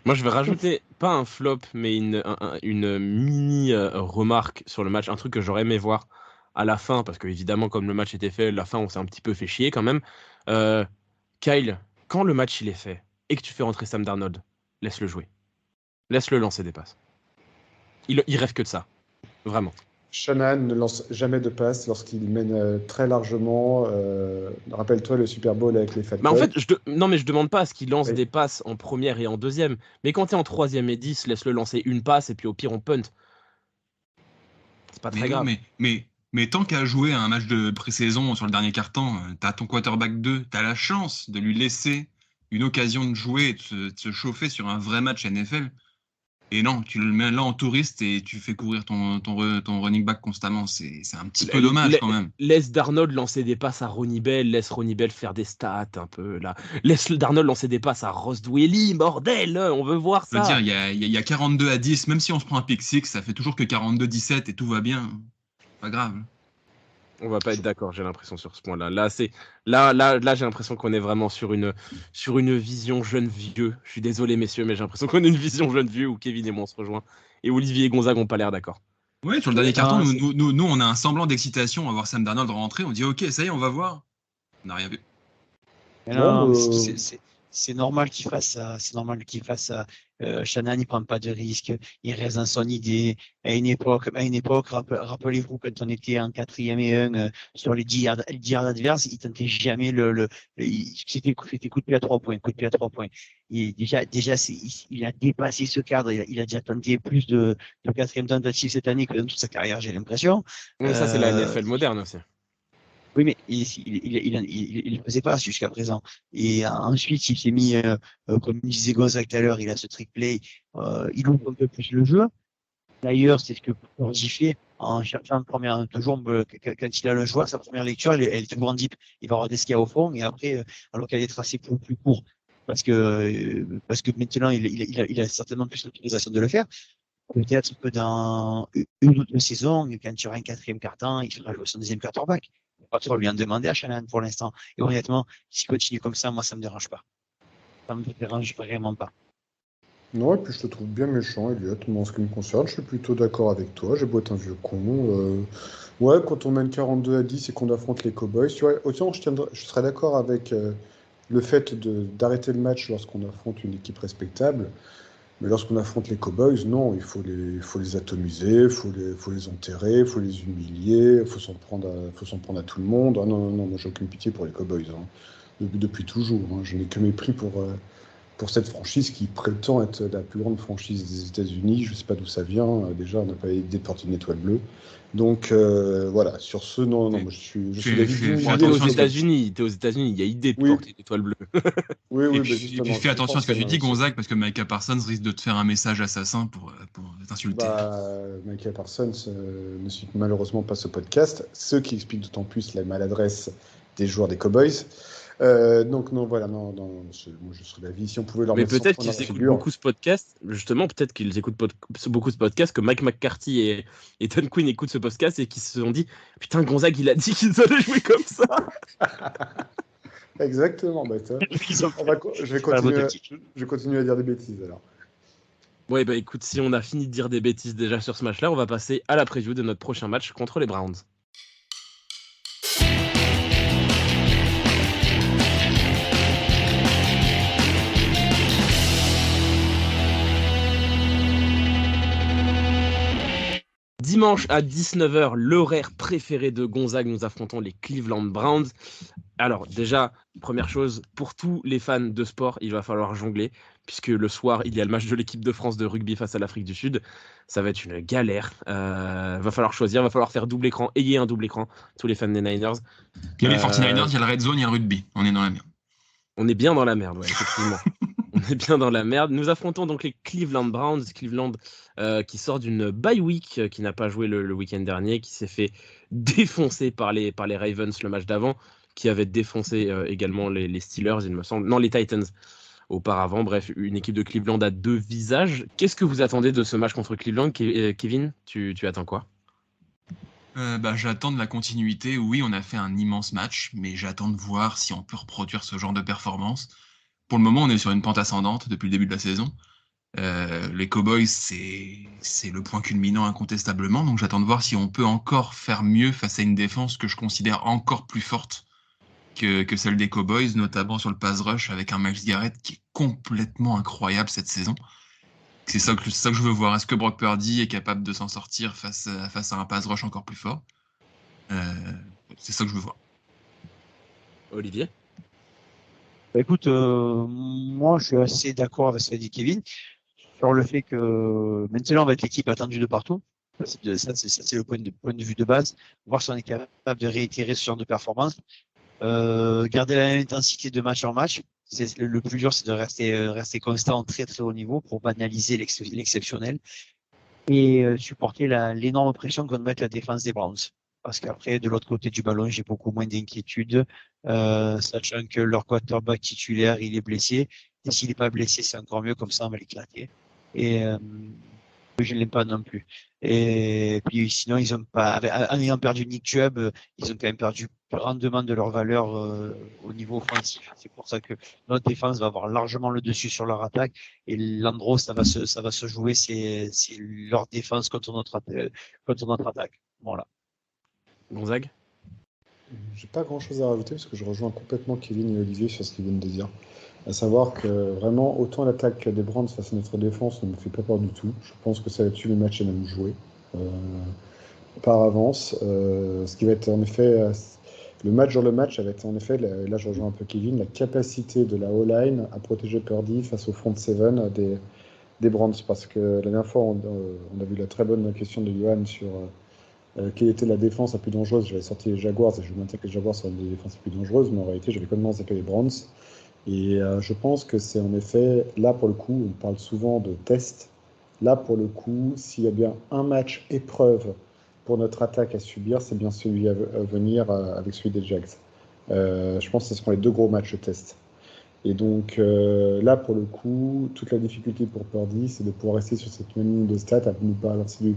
Speaker 4: Moi, je vais rajouter pas un flop, mais une mini remarque sur le match, un truc que j'aurais aimé voir à la fin, parce que évidemment, comme le match était fait, la fin, on s'est un petit peu fait chier quand même. Kyle, quand le match il est fait et que tu fais rentrer Sam Darnold, laisse-le jouer. Laisse-le lancer des passes. Il rêve que de ça. Vraiment.
Speaker 5: Shanahan ne lance jamais de passe lorsqu'il mène très largement. Rappelle-toi le Super Bowl avec les Falcons.
Speaker 4: Mais en fait, je demande pas à ce qu'il lance des passes en première et en deuxième. Mais quand tu es en troisième et 10, laisse-le lancer une passe et puis au pire on punt. C'est pas très grave.
Speaker 6: Mais tant qu'à jouer à un match de pré-saison sur le dernier quart-temps, t'as ton quarterback 2, t'as la chance de lui laisser une occasion de jouer, de se chauffer sur un vrai match NFL. Et non, tu le mets là en touriste et tu fais courir ton running back constamment. C'est un petit peu dommage quand même.
Speaker 4: Laisse Darnold lancer des passes à Ronnie Bell, laisse Ronnie Bell faire des stats un peu là. Laisse Darnold lancer des passes à Ross Dwelly, bordel, on veut voir ça.
Speaker 6: Je veux dire, il y a 42-10, même si on se prend un pick six, ça fait toujours que 42-17 et tout va bien. Pas grave.
Speaker 4: On va pas être d'accord, j'ai l'impression sur ce point-là. Là, j'ai l'impression qu'on est vraiment sur une vision jeune vieux. Je suis désolé messieurs, mais j'ai l'impression qu'on a une vision jeune vieux où Kevin et moi on se rejoint et Olivier et Gonzague n'ont pas l'air d'accord.
Speaker 6: Oui, sur le dernier carton, nous on a un semblant d'excitation à voir Sam Darnold rentrer. On dit ok, ça y est, on va voir. On n'a rien vu.
Speaker 7: Non, c'est normal qu'il fasse ça. C'est normal qu'il fasse ça. Shanahan, il prend pas de risque. Il reste dans son idée. À une époque, rappelez-vous, quand on était en 4e et 1 sur les 10 yards adverses, il tentait jamais c'était coup de pied à 3 points, Et déjà, il a dépassé ce cadre. Il a déjà tenté plus de 4e tentative cette année que dans toute sa carrière, j'ai l'impression.
Speaker 4: Mais ça, c'est la NFL moderne aussi.
Speaker 7: Oui, mais il ne faisait pas jusqu'à présent. Et ensuite, il s'est mis, comme disait Gonzague tout à l'heure, il a ce trick play, il ouvre un peu plus le jeu. D'ailleurs, c'est ce que Purdy fait en cherchant toujours, quand il a le joueur, sa première lecture, elle est toujours en deep. Il va avoir des skiers au fond, et après, alors qu'elle est tracée plus court. parce que maintenant il a certainement plus l'autorisation de le faire. Peut-être que dans une ou deux saisons, quand tu auras un quatrième quart-temps, il faudra jouer son deuxième quarterback. Pas trop lui en demander à Shanahan pour l'instant. Et honnêtement, s'il continue comme ça, moi ça me dérange pas. Ça me dérange vraiment pas.
Speaker 5: Non, et puis je te trouve bien méchant, Elliot. Moi, en ce qui me concerne, je suis plutôt d'accord avec toi. J'ai beau être un vieux con. Ouais, quand on mène 42-10 et qu'on affronte les Cowboys, tu vois, autant je serais d'accord avec le fait d'arrêter le match lorsqu'on affronte une équipe respectable. Mais lorsqu'on affronte les Cowboys, non, il faut les atomiser, il faut les enterrer, il faut les humilier, il faut s'en prendre à tout le monde. Ah non, moi j'ai aucune pitié pour les Cowboys. Hein. Depuis toujours. Hein. Je n'ai que mépris pour cette franchise qui prétend être la plus grande franchise des États-Unis. Je ne sais pas d'où ça vient. Déjà, on n'a pas idée de porter une étoile bleue. Donc voilà, sur ce, non, moi je suis d'avis
Speaker 4: d'humilier. T'es aux États-Unis, il y a idée de porter une étoile bleue.
Speaker 6: Oui, et puis fais attention à ce que tu dis, Gonzague, parce que Micah Parsons risque de te faire un message assassin pour t'insulter.
Speaker 5: Micah Parsons ne suit malheureusement pas ce podcast, ce qui explique d'autant plus la maladresse des joueurs des Cowboys. Donc non, voilà, non, moi je serais d'avis si on pouvait leur
Speaker 4: mais
Speaker 5: mettre
Speaker 4: peut-être qu'ils écoutent beaucoup ce podcast, justement, peut-être qu'ils écoutent beaucoup ce podcast, que Mike McCarthy et Don Quinn écoutent ce podcast et qu'ils se sont dit putain, Gonzague il a dit qu'ils allaient jouer comme ça.
Speaker 5: Exactement, je vais continuer à dire des bêtises alors.
Speaker 4: Ouais, écoute, si on a fini de dire des bêtises déjà sur ce match-là, on va passer à la preview de notre prochain match contre les Browns. Dimanche à 19h, l'horaire préféré de Gonzague, nous affrontons les Cleveland Browns. Alors déjà, première chose, pour tous les fans de sport, il va falloir jongler, puisque le soir, il y a le match de l'équipe de France de rugby face à l'Afrique du Sud. Ça va être une galère. Va falloir choisir, va falloir faire double écran. Ayez un double écran, tous les fans des Niners.
Speaker 6: Il y a les 49ers, il y a le Red Zone, il y a le rugby. On est dans la merde.
Speaker 4: On est bien dans la merde, ouais, effectivement. On est bien dans la merde. Nous affrontons donc les Cleveland Browns. Cleveland qui sort d'une bye week, qui n'a pas joué le week-end dernier, qui s'est fait défoncer par les Ravens le match d'avant, qui avait défoncé également les Steelers, il me semble. Non, les Titans auparavant. Bref, une équipe de Cleveland à deux visages. Qu'est-ce que vous attendez de ce match contre Cleveland, Kevin? Tu attends quoi?
Speaker 6: J'attends de la continuité. Oui, on a fait un immense match, mais j'attends de voir si on peut reproduire ce genre de performance. Pour le moment, on est sur une pente ascendante depuis le début de la saison. Les Cowboys, c'est le point culminant incontestablement. Donc j'attends de voir si on peut encore faire mieux face à une défense que je considère encore plus forte que celle des Cowboys, notamment sur le pass rush avec un Myles Garrett qui est complètement incroyable cette saison. C'est ça que je veux voir. Est-ce que Brock Purdy est capable de s'en sortir face à un pass rush encore plus fort? C'est ça que je veux voir.
Speaker 4: Olivier?
Speaker 7: Écoute, moi je suis assez d'accord avec ce qu'a dit Kevin sur le fait que maintenant on va être l'équipe attendue de partout. Ça c'est le point de vue de base. Voir si on est capable de réitérer ce genre de performance. Garder la même intensité de match en match. Le plus dur, c'est de rester constant en très très haut niveau pour banaliser l'exceptionnel et supporter l'énorme pression qu'on va mettre la défense des Browns. Parce qu'après, de l'autre côté du ballon, j'ai beaucoup moins d'inquiétude, sachant que leur quarterback titulaire, il est blessé. Et s'il n'est pas blessé, c'est encore mieux, comme ça, on va l'éclater. Et je ne l'aime pas non plus. Et puis sinon, ils ont pas, en ayant perdu Nick Chubb, ils ont quand même perdu grandement de leur valeur au niveau offensif. C'est pour ça que notre défense va avoir largement le dessus sur leur attaque. Et l'endroit où ça va se jouer, c'est leur défense contre notre attaque. Voilà.
Speaker 4: Gonzague?
Speaker 5: J'ai pas grand chose à rajouter parce que je rejoins complètement Kevin et Olivier sur ce qu'ils viennent de dire. À savoir que vraiment, autant l'attaque des Browns face à notre défense ne me fait pas peur du tout. Je pense que ça va être le match et même joué par avance. Ce qui va être en effet, le match dans le match, ça va être en effet, là je rejoins un peu Kevin, la capacité de la O-line à protéger Purdy face au front seven des Browns. Parce que la dernière fois, on a vu la très bonne question de Johan sur quelle était la défense la plus dangereuse. J'avais sorti les Jaguars et je me disais que les Jaguars sont les défenses les plus dangereuses, mais en réalité j'avais complètement zappé les Browns. Et je pense que c'est en effet, là pour le coup, on parle souvent de test. Là pour le coup, s'il y a bien un match épreuve pour notre attaque à subir, c'est bien celui à venir avec celui des Jags. Je pense que ce seront les deux gros matchs de test. Et donc là, pour le coup, toute la difficulté pour Purdy, c'est de pouvoir rester sur cette même ligne de stats, à nous balancer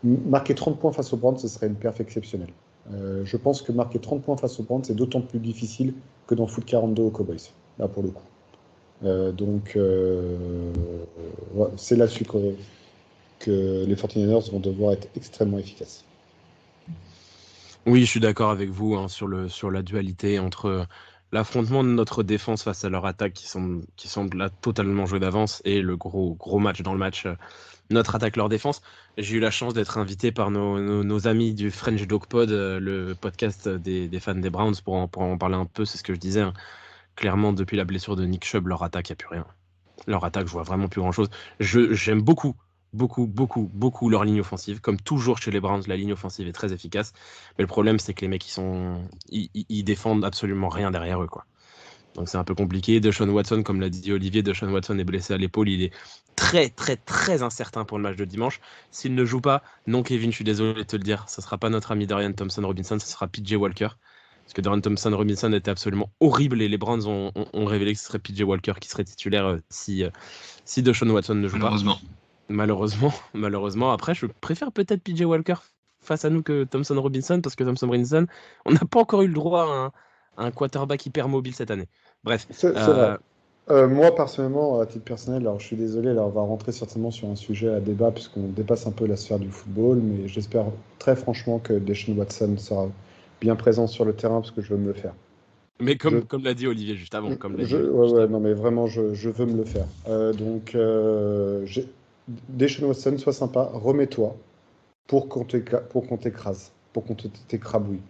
Speaker 5: marquer 30 points face aux Browns, ce serait une perf exceptionnelle. Je pense que marquer 30 points face aux Browns, c'est d'autant plus difficile que d'en foutre 42 aux Cowboys, là pour le coup. Donc c'est là-dessus que les 49ers vont devoir être extrêmement efficaces.
Speaker 4: Oui, je suis d'accord avec vous sur la dualité entre l'affrontement de notre défense face à leur attaque qui semble là totalement joué d'avance et le gros match dans le match, notre attaque, leur défense. J'ai eu la chance d'être invité par nos amis du French Dog Pod, le podcast des fans des Browns, pour en parler un peu. C'est ce que je disais. Clairement, depuis la blessure de Nick Chubb, leur attaque, il n'y a plus rien. Leur attaque, je vois vraiment plus grand-chose. J'aime beaucoup leur ligne offensive. Comme toujours chez les Browns, la ligne offensive est très efficace. Mais le problème, c'est que les mecs, ils défendent absolument rien derrière eux, quoi. Donc c'est un peu compliqué. Deshaun Watson, comme l'a dit Olivier, Deshaun Watson est blessé à l'épaule. Il est très incertain pour le match de dimanche. S'il ne joue pas, non Kevin, je suis désolé de te le dire, ce ne sera pas notre ami Dorian Thompson-Robinson, ce sera PJ Walker. Parce que Dorian Thompson-Robinson était absolument horrible et les Browns ont révélé que ce serait PJ Walker qui serait titulaire si Deshaun Watson ne joue pas. Malheureusement. Après, je préfère peut-être PJ Walker face à nous que Thompson-Robinson, parce que Thompson-Robinson, on n'a pas encore eu le droit à un quarterback hyper mobile cette année. Bref.
Speaker 5: C'est vrai. Moi, personnellement, à titre personnel, alors je suis désolé, là, on va rentrer certainement sur un sujet à débat puisqu'on dépasse un peu la sphère du football, mais j'espère très franchement que Deshaun Watson sera bien présent sur le terrain parce que je veux me le faire.
Speaker 4: Mais comme l'a dit Olivier juste avant.
Speaker 5: Non, mais vraiment, je veux me le faire. Deshaun Watson, sois sympa, remets-toi pour qu'on t'écrase, pour qu'on t'écrabouille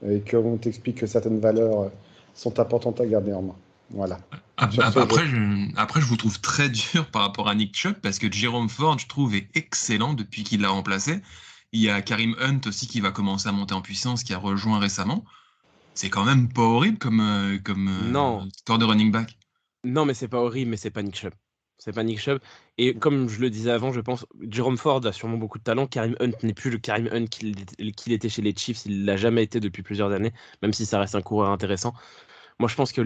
Speaker 5: et qu'on t'explique que certaines valeurs sont importantes à garder en main. Voilà.
Speaker 6: Après, je vous trouve très dur par rapport à Nick Chubb parce que Jerome Ford, je trouve, est excellent depuis qu'il l'a remplacé. Il y a Kareem Hunt aussi qui va commencer à monter en puissance, qui a rejoint récemment. C'est quand même pas horrible comme score de running back.
Speaker 4: Non, mais c'est pas horrible, mais c'est pas Nick Chubb. C'est pas Nick Chubb. Et comme je le disais avant, je pense Jerome Ford a sûrement beaucoup de talent. Kareem Hunt n'est plus le Kareem Hunt qu'il était chez les Chiefs. Il l'a jamais été depuis plusieurs années, même si ça reste un coureur intéressant. Moi, je pense que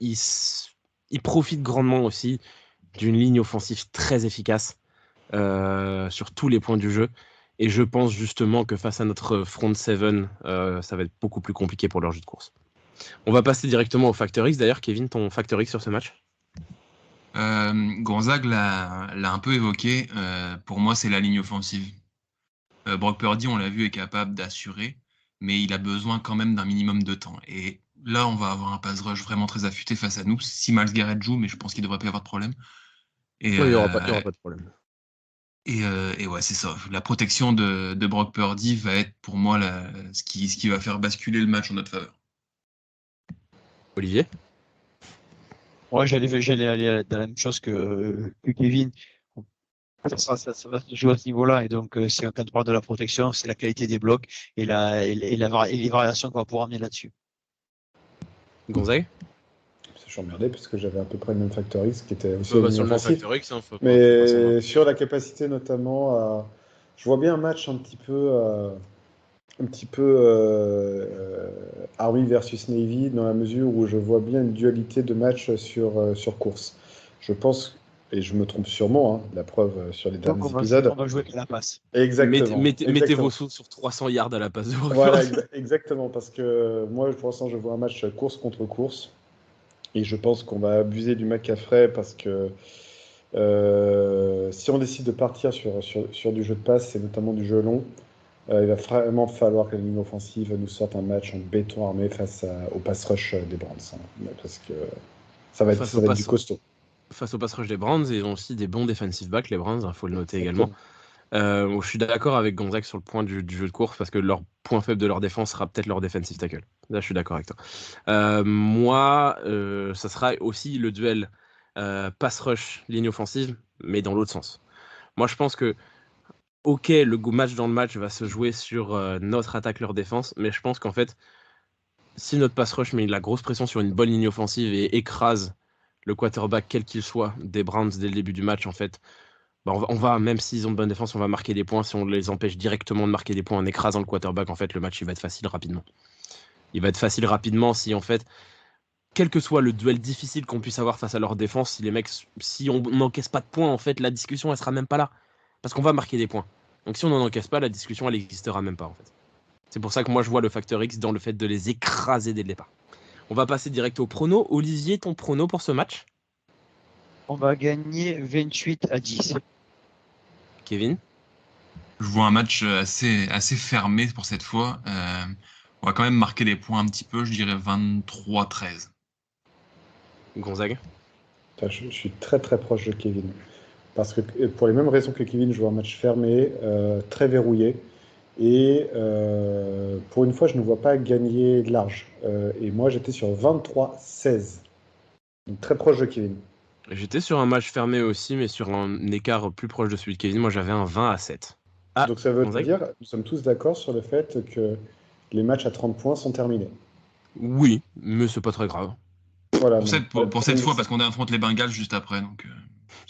Speaker 4: ils profitent grandement aussi d'une ligne offensive très efficace sur tous les points du jeu. Et je pense justement que face à notre front seven, ça va être beaucoup plus compliqué pour leur jeu de course. On va passer directement au Factor X. D'ailleurs, Kevin, ton Factor X sur ce match?
Speaker 6: Gonzague l'a un peu évoqué. Pour moi, c'est la ligne offensive. Brock Purdy, on l'a vu, est capable d'assurer, mais il a besoin quand même d'un minimum de temps. Et là, on va avoir un pass rush vraiment très affûté face à nous. Si Myles Garrett joue, mais je pense qu'il ne devrait pas y avoir de problème.
Speaker 4: Il n'y aura pas de problème.
Speaker 6: Et ouais, c'est ça. La protection de Brock Purdy va être pour moi ce qui va faire basculer le match en notre faveur.
Speaker 4: Olivier?
Speaker 7: Ouais, j'allais aller dans la même chose que Kevin. Ça va se jouer à ce niveau-là. Et donc, c'est quand on parle de la protection, c'est la qualité des blocs et les variations qu'on va pouvoir amener là-dessus.
Speaker 4: Gonzague?
Speaker 5: Je suis emmerdé parce que j'avais à peu près le même Factor X qui était aussi
Speaker 4: sur le Factor X,
Speaker 5: mais sur la capacité notamment à... Je vois bien un match un petit peu Army versus Navy dans la mesure où je vois bien une dualité de match sur course. Je pense, et je me trompe sûrement, la preuve sur les derniers épisodes.
Speaker 7: On va jouer à la passe.
Speaker 5: Exactement.
Speaker 4: Mettez vos sous sur 300 yards à la passe de
Speaker 5: Voilà, exactement, parce que moi, pour l'instant, je vois un match course contre course. Et je pense qu'on va abuser du McCaffrey parce que si on décide de partir sur du jeu de passe, et notamment du jeu long, il va vraiment falloir que la ligne offensive nous sorte un match en béton armé face au pass rush des Browns. Parce que ça va être du costaud.
Speaker 4: Face au pass rush des Browns, ils ont aussi des bons defensive backs, les Browns, il faut le noter également. Je suis d'accord avec Gonzague sur le point du jeu de course parce que leur point faible de leur défense sera peut-être leur defensive tackle. Là, je suis d'accord avec toi. Moi, ça sera aussi le duel pass rush, ligne offensive, mais dans l'autre sens. Moi, je pense que, ok, le match dans le match va se jouer sur notre attaque, leur défense, mais je pense qu'en fait, si notre pass rush met de la grosse pression sur une bonne ligne offensive et écrase le quarterback, quel qu'il soit, des Browns dès le début du match, en fait, on va, même s'ils ont de bonnes défenses, on va marquer des points. Si on les empêche directement de marquer des points en écrasant le quarterback, en fait, le match, il va être facile rapidement. Il va être facile rapidement si, en fait, quel que soit le duel difficile qu'on puisse avoir face à leur défense, si on n'encaisse pas de points, en fait, la discussion, elle sera même pas là. Parce qu'on va marquer des points. Donc si on n'en encaisse pas, la discussion, elle n'existera même pas, en fait. C'est pour ça que moi, je vois le facteur X dans le fait de les écraser dès le départ. On va passer direct au prono. Olivier, ton prono pour ce match?
Speaker 7: On va gagner 28-10.
Speaker 4: Kevin?
Speaker 6: Je vois un match assez fermé pour cette fois. On va quand même marquer des points un petit peu, je dirais 23-13.
Speaker 4: Gonzague?
Speaker 5: Je suis très très proche de Kevin. Parce que pour les mêmes raisons que Kevin, je vois un match fermé, très verrouillé. Et pour une fois, je ne vois pas gagner large. Et moi, j'étais sur 23-16. Donc très proche de Kevin.
Speaker 4: J'étais sur un match fermé aussi, mais sur un écart plus proche de celui de Kevin. Moi, j'avais un 20-7. Ah,
Speaker 5: donc ça veut
Speaker 4: Gonzague?
Speaker 5: dire, nous sommes tous d'accord sur le fait que les matchs à 30 points sont terminés.
Speaker 4: Oui, mais c'est pas très grave.
Speaker 5: Voilà,
Speaker 6: pour cette fois, parce qu'on affronte les Bengals juste après, donc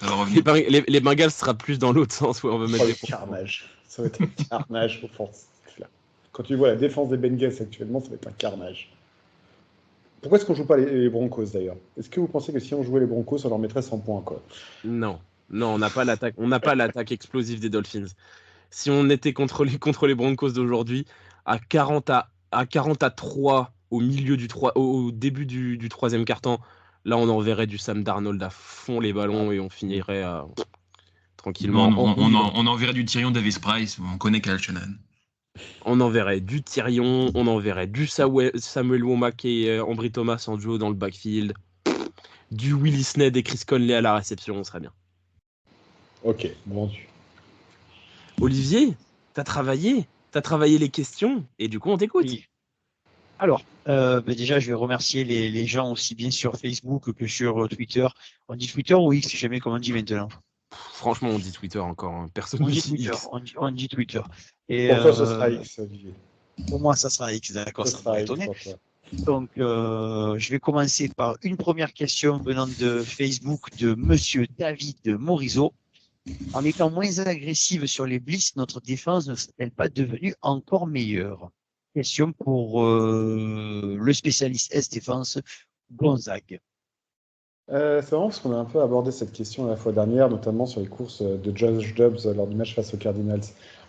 Speaker 6: ça va revenir.
Speaker 4: Les Bengals sera plus dans l'autre sens où on va mettre des points.
Speaker 5: Carnage. Ça va être un carnage au fond. Quand tu vois la défense des Bengals actuellement, ça va être un carnage. Pourquoi est-ce qu'on joue pas les Broncos d'ailleurs? Est-ce que vous pensez que si on jouait les Broncos, on leur mettrait 100 points quoi?
Speaker 4: Non, on n'a pas l'attaque. On n'a pas l'attaque explosive des Dolphins. Si on était contre les Broncos d'aujourd'hui, à 40-3 au début du troisième quart-temps, là on enverrait du Sam Darnold à fond les ballons et on finirait tranquillement.
Speaker 6: On enverrait du Tyrion Davis Price, on connaît Kyle Shanahan.
Speaker 4: On enverrait du Tyrion, on enverrait du Samuel Womack et Ambry Thomas en duo dans le backfield, du Willis Snead et Chris Conley à la réception, on serait bien.
Speaker 5: Ok, vendu.
Speaker 4: Olivier, t'as travaillé les questions et du coup on t'écoute.
Speaker 7: Oui. Alors, déjà, je vais remercier les gens aussi bien sur Facebook que sur Twitter. On dit Twitter ou X, je sais jamais comment on dit maintenant.
Speaker 4: Franchement, on dit Twitter encore. Hein. Personne
Speaker 7: on
Speaker 4: ne
Speaker 7: dit
Speaker 4: dit
Speaker 7: Twitter.
Speaker 4: X.
Speaker 7: On dit Twitter. Et,
Speaker 5: pour toi, ce sera X, Olivier.
Speaker 7: Pour moi, ça sera X, d'accord, ça va étonner. Donc, je vais commencer par une première question venant de Facebook de Monsieur David Morisot. En étant moins agressive sur les blitz, notre défense ne serait-elle pas devenue encore meilleure? Question pour le spécialiste S-Défense, Gonzague.
Speaker 5: C'est marrant parce qu'on a un peu abordé cette question la fois dernière, notamment sur les courses de Josh Dobbs lors du match face aux Cardinals.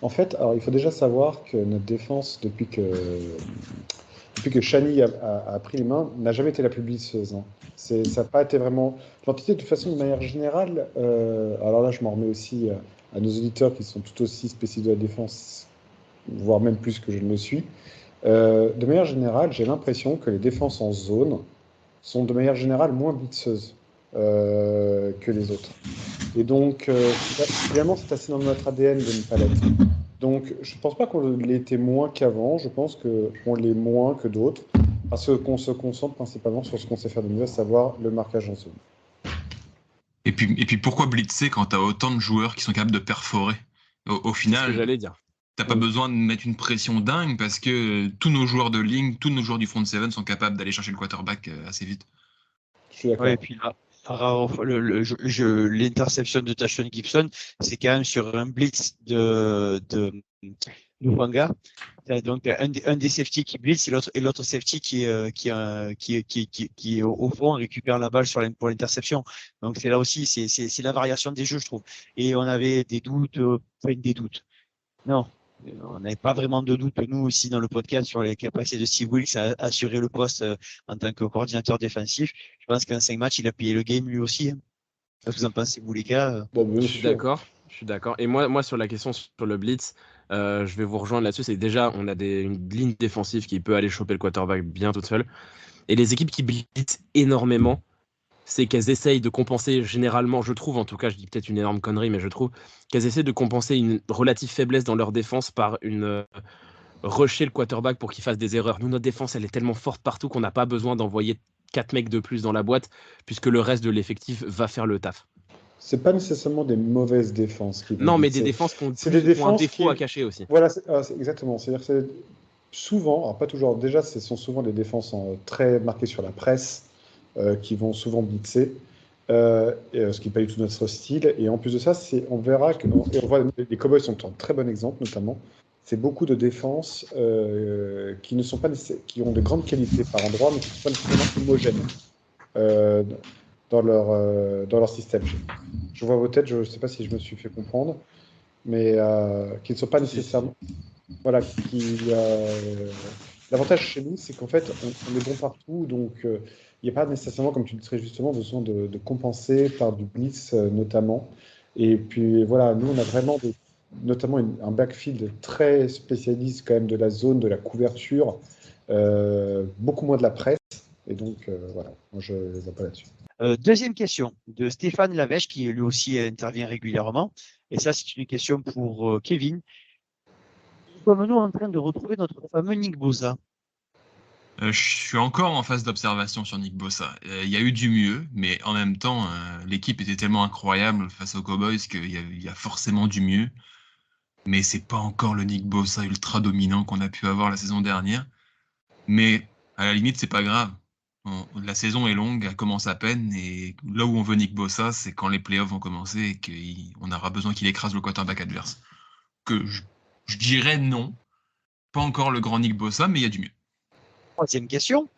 Speaker 5: En fait, alors, il faut déjà savoir que notre défense, depuis que Shani a pris les mains, n'a jamais été la plus blitzeuse. Hein. Ça n'a pas été vraiment... L'entité, de toute façon, de manière générale, alors là, je m'en remets aussi à nos auditeurs qui sont tout aussi spécialistes de la défense, voire même plus que je ne le suis. De manière générale, j'ai l'impression que les défenses en zone sont de manière générale moins blitzeuses que les autres. Et donc, évidemment, c'est assez dans notre ADN de ne pas l'être. Donc, je ne pense pas qu'on l'était moins qu'avant, je pense qu'on l'est moins que d'autres, parce qu'on se concentre principalement sur ce qu'on sait faire de mieux, à savoir le marquage en zone.
Speaker 6: Et puis pourquoi blitzer quand tu as autant de joueurs qui sont capables de perforer? Au final,
Speaker 4: c'est ce que j'allais dire.
Speaker 6: T'as pas besoin de mettre une pression dingue parce que tous nos joueurs de ligne, tous nos joueurs du front seven sont capables d'aller chercher le quarterback assez vite.
Speaker 5: Je suis d'accord.
Speaker 7: Ouais, et puis là, l'interception de Tashon Gibson, c'est quand même sur un blitz de Lufanga. Donc un des safety qui blitz et l'autre safety qui au fond récupère la balle pour l'interception. Donc c'est là aussi c'est la variation des jeux, je trouve. Et on avait des doutes, Non. On n'avait pas vraiment de doute, nous aussi, dans le podcast, sur les capacités de Steve Wilks à assurer le poste en tant que coordinateur défensif. Je pense qu'en 5 matchs, il a payé le game lui aussi. Qu'est-ce que vous en pensez, vous, les gars?
Speaker 4: Je suis d'accord. Et moi, sur la question sur le blitz, je vais vous rejoindre là-dessus. C'est déjà, on a une ligne défensive qui peut aller choper le quarterback bien toute seule. Et les équipes qui blitzent énormément, c'est qu'elles essayent de compenser généralement, je trouve, en tout cas, je dis peut-être une énorme connerie, mais je trouve qu'elles essaient de compenser une relative faiblesse dans leur défense par une rusher le quarterback pour qu'il fasse des erreurs. Nous, notre défense, elle est tellement forte partout qu'on n'a pas besoin d'envoyer 4 mecs de plus dans la boîte, puisque le reste de l'effectif va faire le taf.
Speaker 5: C'est pas nécessairement des mauvaises défenses.
Speaker 4: Non, mais des défenses qui ont un défaut à cacher aussi.
Speaker 5: Voilà, c'est exactement. C'est-à-dire que c'est souvent, alors pas toujours, déjà, ce sont souvent des défenses très marquées sur la presse, qui vont souvent blitzer, ce qui n'est pas du tout notre style. Et en plus de ça, on verra que on voit, les Cowboys sont un très bon exemple, notamment. C'est beaucoup de défenses qui ont de grandes qualités par endroit, mais qui ne sont pas nécessairement homogènes. dans leur système. Je vois vos têtes, je ne sais pas si je me suis fait comprendre, mais qui ne sont pas nécessairement... Voilà, l'avantage chez nous, c'est qu'en fait, on est bon partout, donc il n'y a pas nécessairement, comme tu le dis très justement, besoin de compenser par du blitz notamment. Et puis voilà, nous, on a vraiment notamment un backfield très spécialiste quand même de la zone, de la couverture, beaucoup moins de la presse. Et donc, voilà, moi, je ne vois pas là-dessus.
Speaker 7: Deuxième question de Stéphane Lavèche, qui lui aussi intervient régulièrement. Et ça, c'est une question pour Kevin. Sommes-nous en train de retrouver notre fameux Nick Bosa?
Speaker 6: Je suis encore en phase d'observation sur Nick Bosa. Il y a eu du mieux, mais en même temps, l'équipe était tellement incroyable face aux Cowboys qu'il y a forcément du mieux. Mais c'est pas encore le Nick Bosa ultra dominant qu'on a pu avoir la saison dernière. Mais à la limite, c'est pas grave. La saison est longue, elle commence à peine, et là où on veut Nick Bosa, c'est quand les playoffs vont commencer et qu'on aura besoin qu'il écrase le quarterback adverse. Que je dirais non. Pas encore le grand Nick Bosa, mais il y a du mieux.
Speaker 7: Troisième question.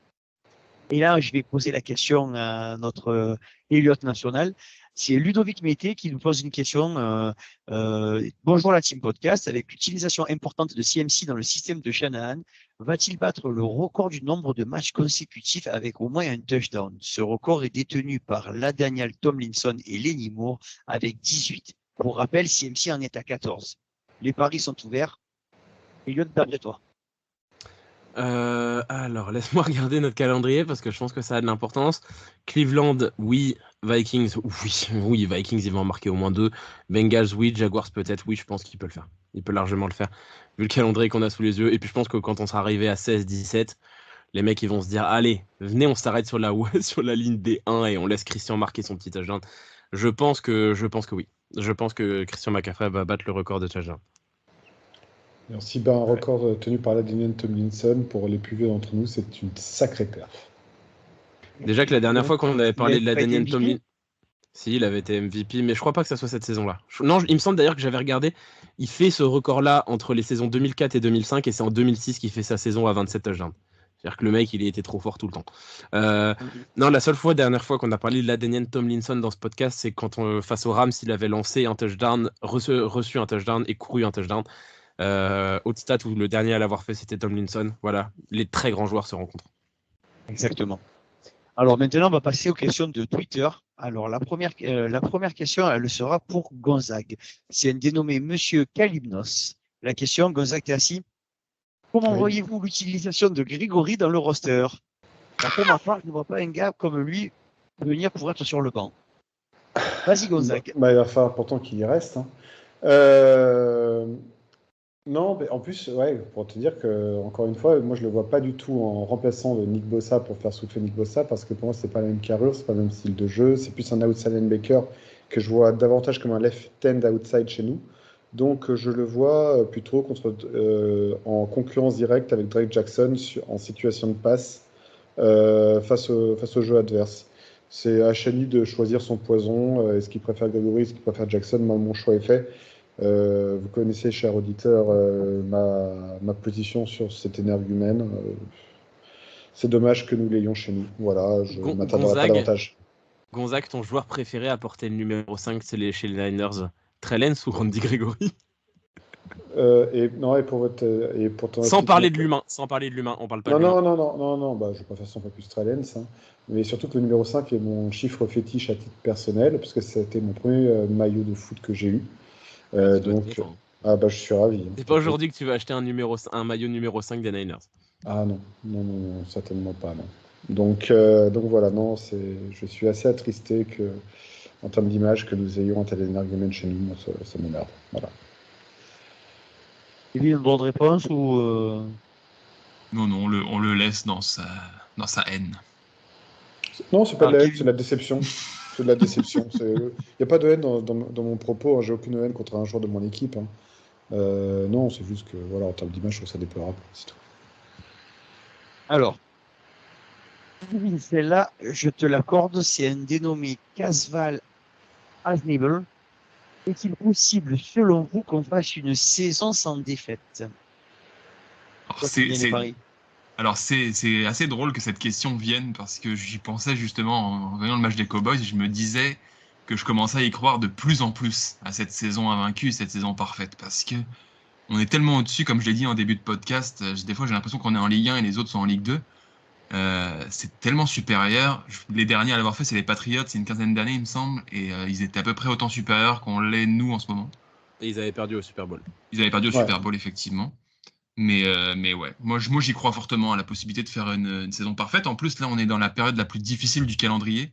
Speaker 7: Et là, je vais poser la question à notre Elliot national. C'est Ludovic Mété qui nous pose une question. Bonjour la Team Podcast. Avec l'utilisation importante de CMC dans le système de Shanahan, va-t-il battre le record du nombre de matchs consécutifs avec au moins un touchdown? Ce record est détenu par LaDainian Tomlinson et Lenny Moore avec 18. Pour rappel, CMC en est à 14. Les paris sont ouverts. Elliot, d'après toi.
Speaker 4: Alors, laisse-moi regarder notre calendrier parce que je pense que ça a de l'importance. Cleveland, oui. Vikings, oui. Vikings, ils vont en marquer au moins 2. Bengals, oui. Jaguars, peut-être, oui. Je pense qu'il peut le faire. Il peut largement le faire, vu le calendrier qu'on a sous les yeux. Et puis, je pense que quand on sera arrivé à 16-17, les mecs, ils vont se dire, allez, venez, on s'arrête sur la ligne des 1 et on laisse Christian marquer son petit touchdown. Je pense que oui. Je pense que Christian McCaffrey va battre le record de touchdown.
Speaker 5: Alors, si un record tenu par LaDainian Tomlinson, pour les plus vieux d'entre nous, c'est une sacrée perf.
Speaker 4: Déjà que la dernière fois qu'on avait parlé de LaDainian Tomlinson, si, il avait été MVP, mais je crois pas que ça soit cette saison-là. Non, il me semble d'ailleurs que j'avais regardé, il fait ce record-là entre les saisons 2004 et 2005, et c'est en 2006 qu'il fait sa saison à 27 touchdowns. C'est-à-dire que le mec, il était trop fort tout le temps. Non, la dernière fois qu'on a parlé de LaDainian Tomlinson dans ce podcast, c'est quand face aux Rams, il avait lancé un touchdown, reçu un touchdown et couru un touchdown. Haute stat où le dernier à l'avoir fait, c'était Tomlinson. Voilà, les très grands joueurs se rencontrent.
Speaker 7: Exactement. Alors maintenant, on va passer aux questions de Twitter. Alors la première question, elle sera pour Gonzague. C'est un dénommé Monsieur Kalymnos. La question, Gonzague, t'es assis. Comment voyez-vous l'utilisation de Grégory dans le roster? Pour ma part, je ne vois pas un gars comme lui venir pour être sur le banc. Vas-y, Gonzague.
Speaker 5: Il va falloir pourtant qu'il y reste. Hein. Non, mais en plus, pour te dire que, encore une fois, moi je le vois pas du tout en remplaçant le Nick Bosa pour faire souffler Nick Bosa, parce que pour moi c'est pas la même carrure, c'est pas le même style de jeu, c'est plus un outside linebacker que je vois davantage comme un left end outside chez nous. Donc je le vois plutôt en concurrence directe avec Drake Jackson en situation de passe face au jeu adverse. C'est à Shani de choisir son poison. Est-ce qu'il préfère Gregory, est-ce qu'il préfère Jackson? Moi, mon choix est fait. Vous connaissez, cher auditeur, ma position sur cet énergumène. C'est dommage que nous l'ayons chez nous. Voilà, je ne m'attendrai pas davantage.
Speaker 4: Gonzague, ton joueur préféré à porter le numéro 5 chez les Niners, Trellens ou Randy Gregory?
Speaker 5: Sans
Speaker 4: parler de l'humain, on parle pas de l'humain.
Speaker 5: Non, je préfère son peu plus Trellens, hein. Mais surtout que le numéro 5 est mon chiffre fétiche à titre personnel, parce que c'était mon premier maillot de foot que j'ai eu. Je suis ravi.
Speaker 4: C'est pas aujourd'hui que tu vas acheter un maillot numéro 5 des Niners.
Speaker 5: Ah non, certainement pas, non. Donc voilà, non, je suis assez attristé que, en termes d'image, que nous ayons un tel énergumène chez nous, ça m'énerve. Voilà.
Speaker 7: Il y a une bonne réponse ou
Speaker 6: Non, on le laisse dans sa haine.
Speaker 5: Non, c'est pas de la haine, c'est de la déception. C'est de la déception. Il n'y a pas de haine dans mon propos. Hein. J'ai aucune haine contre un joueur de mon équipe. Hein. Non, c'est juste que, voilà, en termes d'image, je trouve ça déplorable. C'est tout.
Speaker 7: Alors, celle-là, je te l'accorde, c'est un dénommé Casval Asnable. Est-il possible, selon vous, qu'on fasse une saison sans défaite?
Speaker 6: Alors, c'est assez drôle que cette question vienne parce que j'y pensais justement en voyant le match des Cowboys. Je me disais que je commençais à y croire de plus en plus à cette saison invaincue, cette saison parfaite. Parce que on est tellement au-dessus, comme je l'ai dit en début de podcast. Des fois, j'ai l'impression qu'on est en Ligue 1 et les autres sont en Ligue 2. C'est tellement supérieur. Les derniers à l'avoir fait, c'est les Patriots, il y a une quinzaine d'années, il me semble. Et ils étaient à peu près autant supérieurs qu'on l'est nous en ce moment.
Speaker 4: Et ils avaient perdu au Super Bowl.
Speaker 6: Ils avaient perdu au Super Bowl, effectivement. Mais ouais, moi j'y crois fortement à la possibilité de faire une saison parfaite. En plus, là, on est dans la période la plus difficile du calendrier,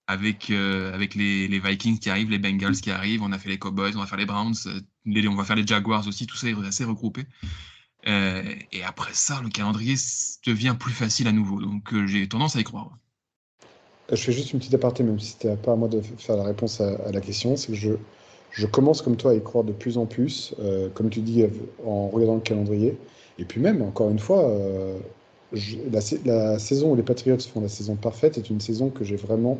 Speaker 6: avec les Vikings qui arrivent, les Bengals qui arrivent, on a fait les Cowboys, on va faire les Browns, on va faire les Jaguars aussi, tout ça est assez regroupé. Et après ça, le calendrier devient plus facile à nouveau. Donc j'ai tendance à y croire.
Speaker 5: Je fais juste une petite aparté, même si c'était pas à moi de faire la réponse à la question, c'est que je commence comme toi à y croire de plus en plus, comme tu dis, en regardant le calendrier. Et puis même, encore une fois, la saison où les Patriots font la saison parfaite est une saison que j'ai vraiment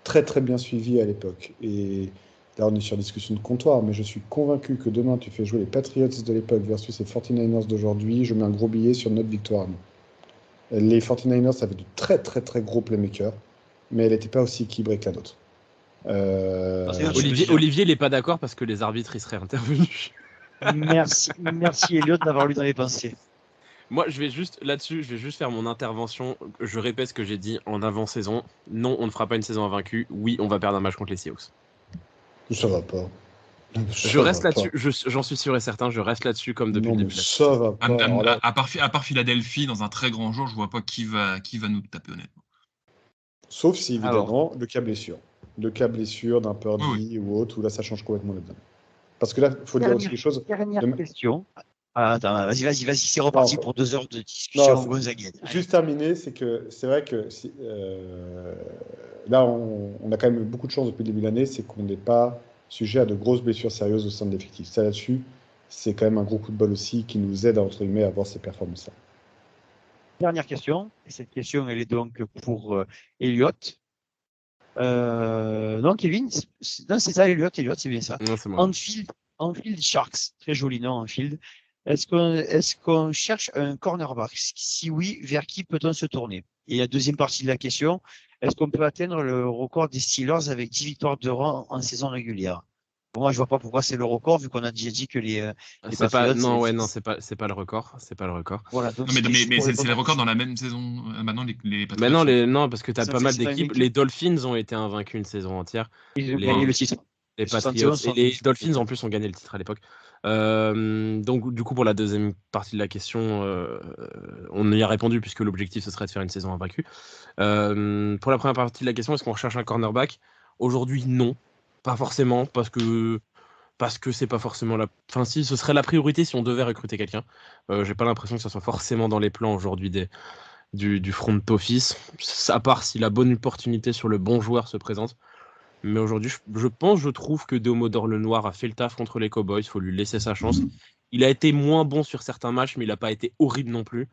Speaker 5: très très bien suivie à l'époque. Et là, on est sur discussion de comptoir, mais je suis convaincu que demain, tu fais jouer les Patriots de l'époque versus les 49ers d'aujourd'hui, je mets un gros billet sur notre victoire. Les 49ers avaient de très très très gros playmakers, mais elle n'était pas aussi équilibrée que la nôtre.
Speaker 4: Olivier, il n'est pas d'accord parce que les arbitres, ils seraient intervenus.
Speaker 7: Merci Elliot d'avoir lu dans les pensées.
Speaker 4: Moi, je vais juste faire mon intervention. Je répète ce que j'ai dit en avant-saison. Non, on ne fera pas une saison invaincue. Oui, on va perdre un match contre les Seahawks.
Speaker 5: Ça va pas.
Speaker 4: Je reste là-dessus. J'en suis sûr et certain. Je reste là-dessus comme depuis le début.
Speaker 5: Ça va pas.
Speaker 6: À part Philadelphie, dans un très grand jour, je vois pas qui va nous taper honnêtement.
Speaker 5: Sauf si, évidemment, le cas blessure. Le cas blessure d'un Purdy ou autre, où là, ça change complètement le donne. Parce que là, il faut dire aussi quelque chose.
Speaker 7: Dernière question. Attends, vas-y, c'est reparti pour 2 heures de discussion gonzaguienne.
Speaker 5: Juste terminé, c'est vrai que là, on a quand même eu beaucoup de chance depuis le début de l'année, c'est qu'on n'est pas sujet à de grosses blessures sérieuses au sein de l'effectif. Ça, là-dessus, c'est quand même un gros coup de bol aussi qui nous aide, entre guillemets, à avoir ces performances-là.
Speaker 7: Dernière question, et cette question, elle est donc pour Elliot. Non, Kevin, non, c'est ça, Elliot, c'est bien ça.
Speaker 4: Non, c'est moi.
Speaker 7: Anfield Sharks, très joli nom, Anfield. Est-ce qu'on cherche un cornerback? Si oui, vers qui peut-on se tourner? Et la deuxième partie de la question, est-ce qu'on peut atteindre le record des Steelers avec 10 victoires de rang en saison régulière? Pour moi, je vois pas pourquoi c'est le record, vu qu'on a déjà dit que les Patriots,
Speaker 4: c'est pas le record. C'est pas le record.
Speaker 7: Voilà, donc
Speaker 6: mais c'est le record dans la même saison. Maintenant, les Patriots.
Speaker 4: Mais non, parce que tu as pas mal d'équipes. Les Dolphins ont été invaincus une saison entière.
Speaker 7: Ils ont gagné le titre.
Speaker 4: Les Patriots et les Dolphins en plus ont gagné le titre à l'époque. Donc du coup pour la deuxième partie de la question, on y a répondu puisque l'objectif ce serait de faire une saison invaincue. Pour la première partie de la question, est-ce qu'on recherche un cornerback? Aujourd'hui non, pas forcément parce que c'est pas forcément enfin si ce serait la priorité si on devait recruter quelqu'un. J'ai pas l'impression que ça soit forcément dans les plans aujourd'hui du front office, à part si la bonne opportunité sur le bon joueur se présente. Mais aujourd'hui, je trouve que Deomodore Lenoir a fait le taf contre les Cowboys. Il faut lui laisser sa chance. Il a été moins bon sur certains matchs, mais il n'a pas été horrible non plus.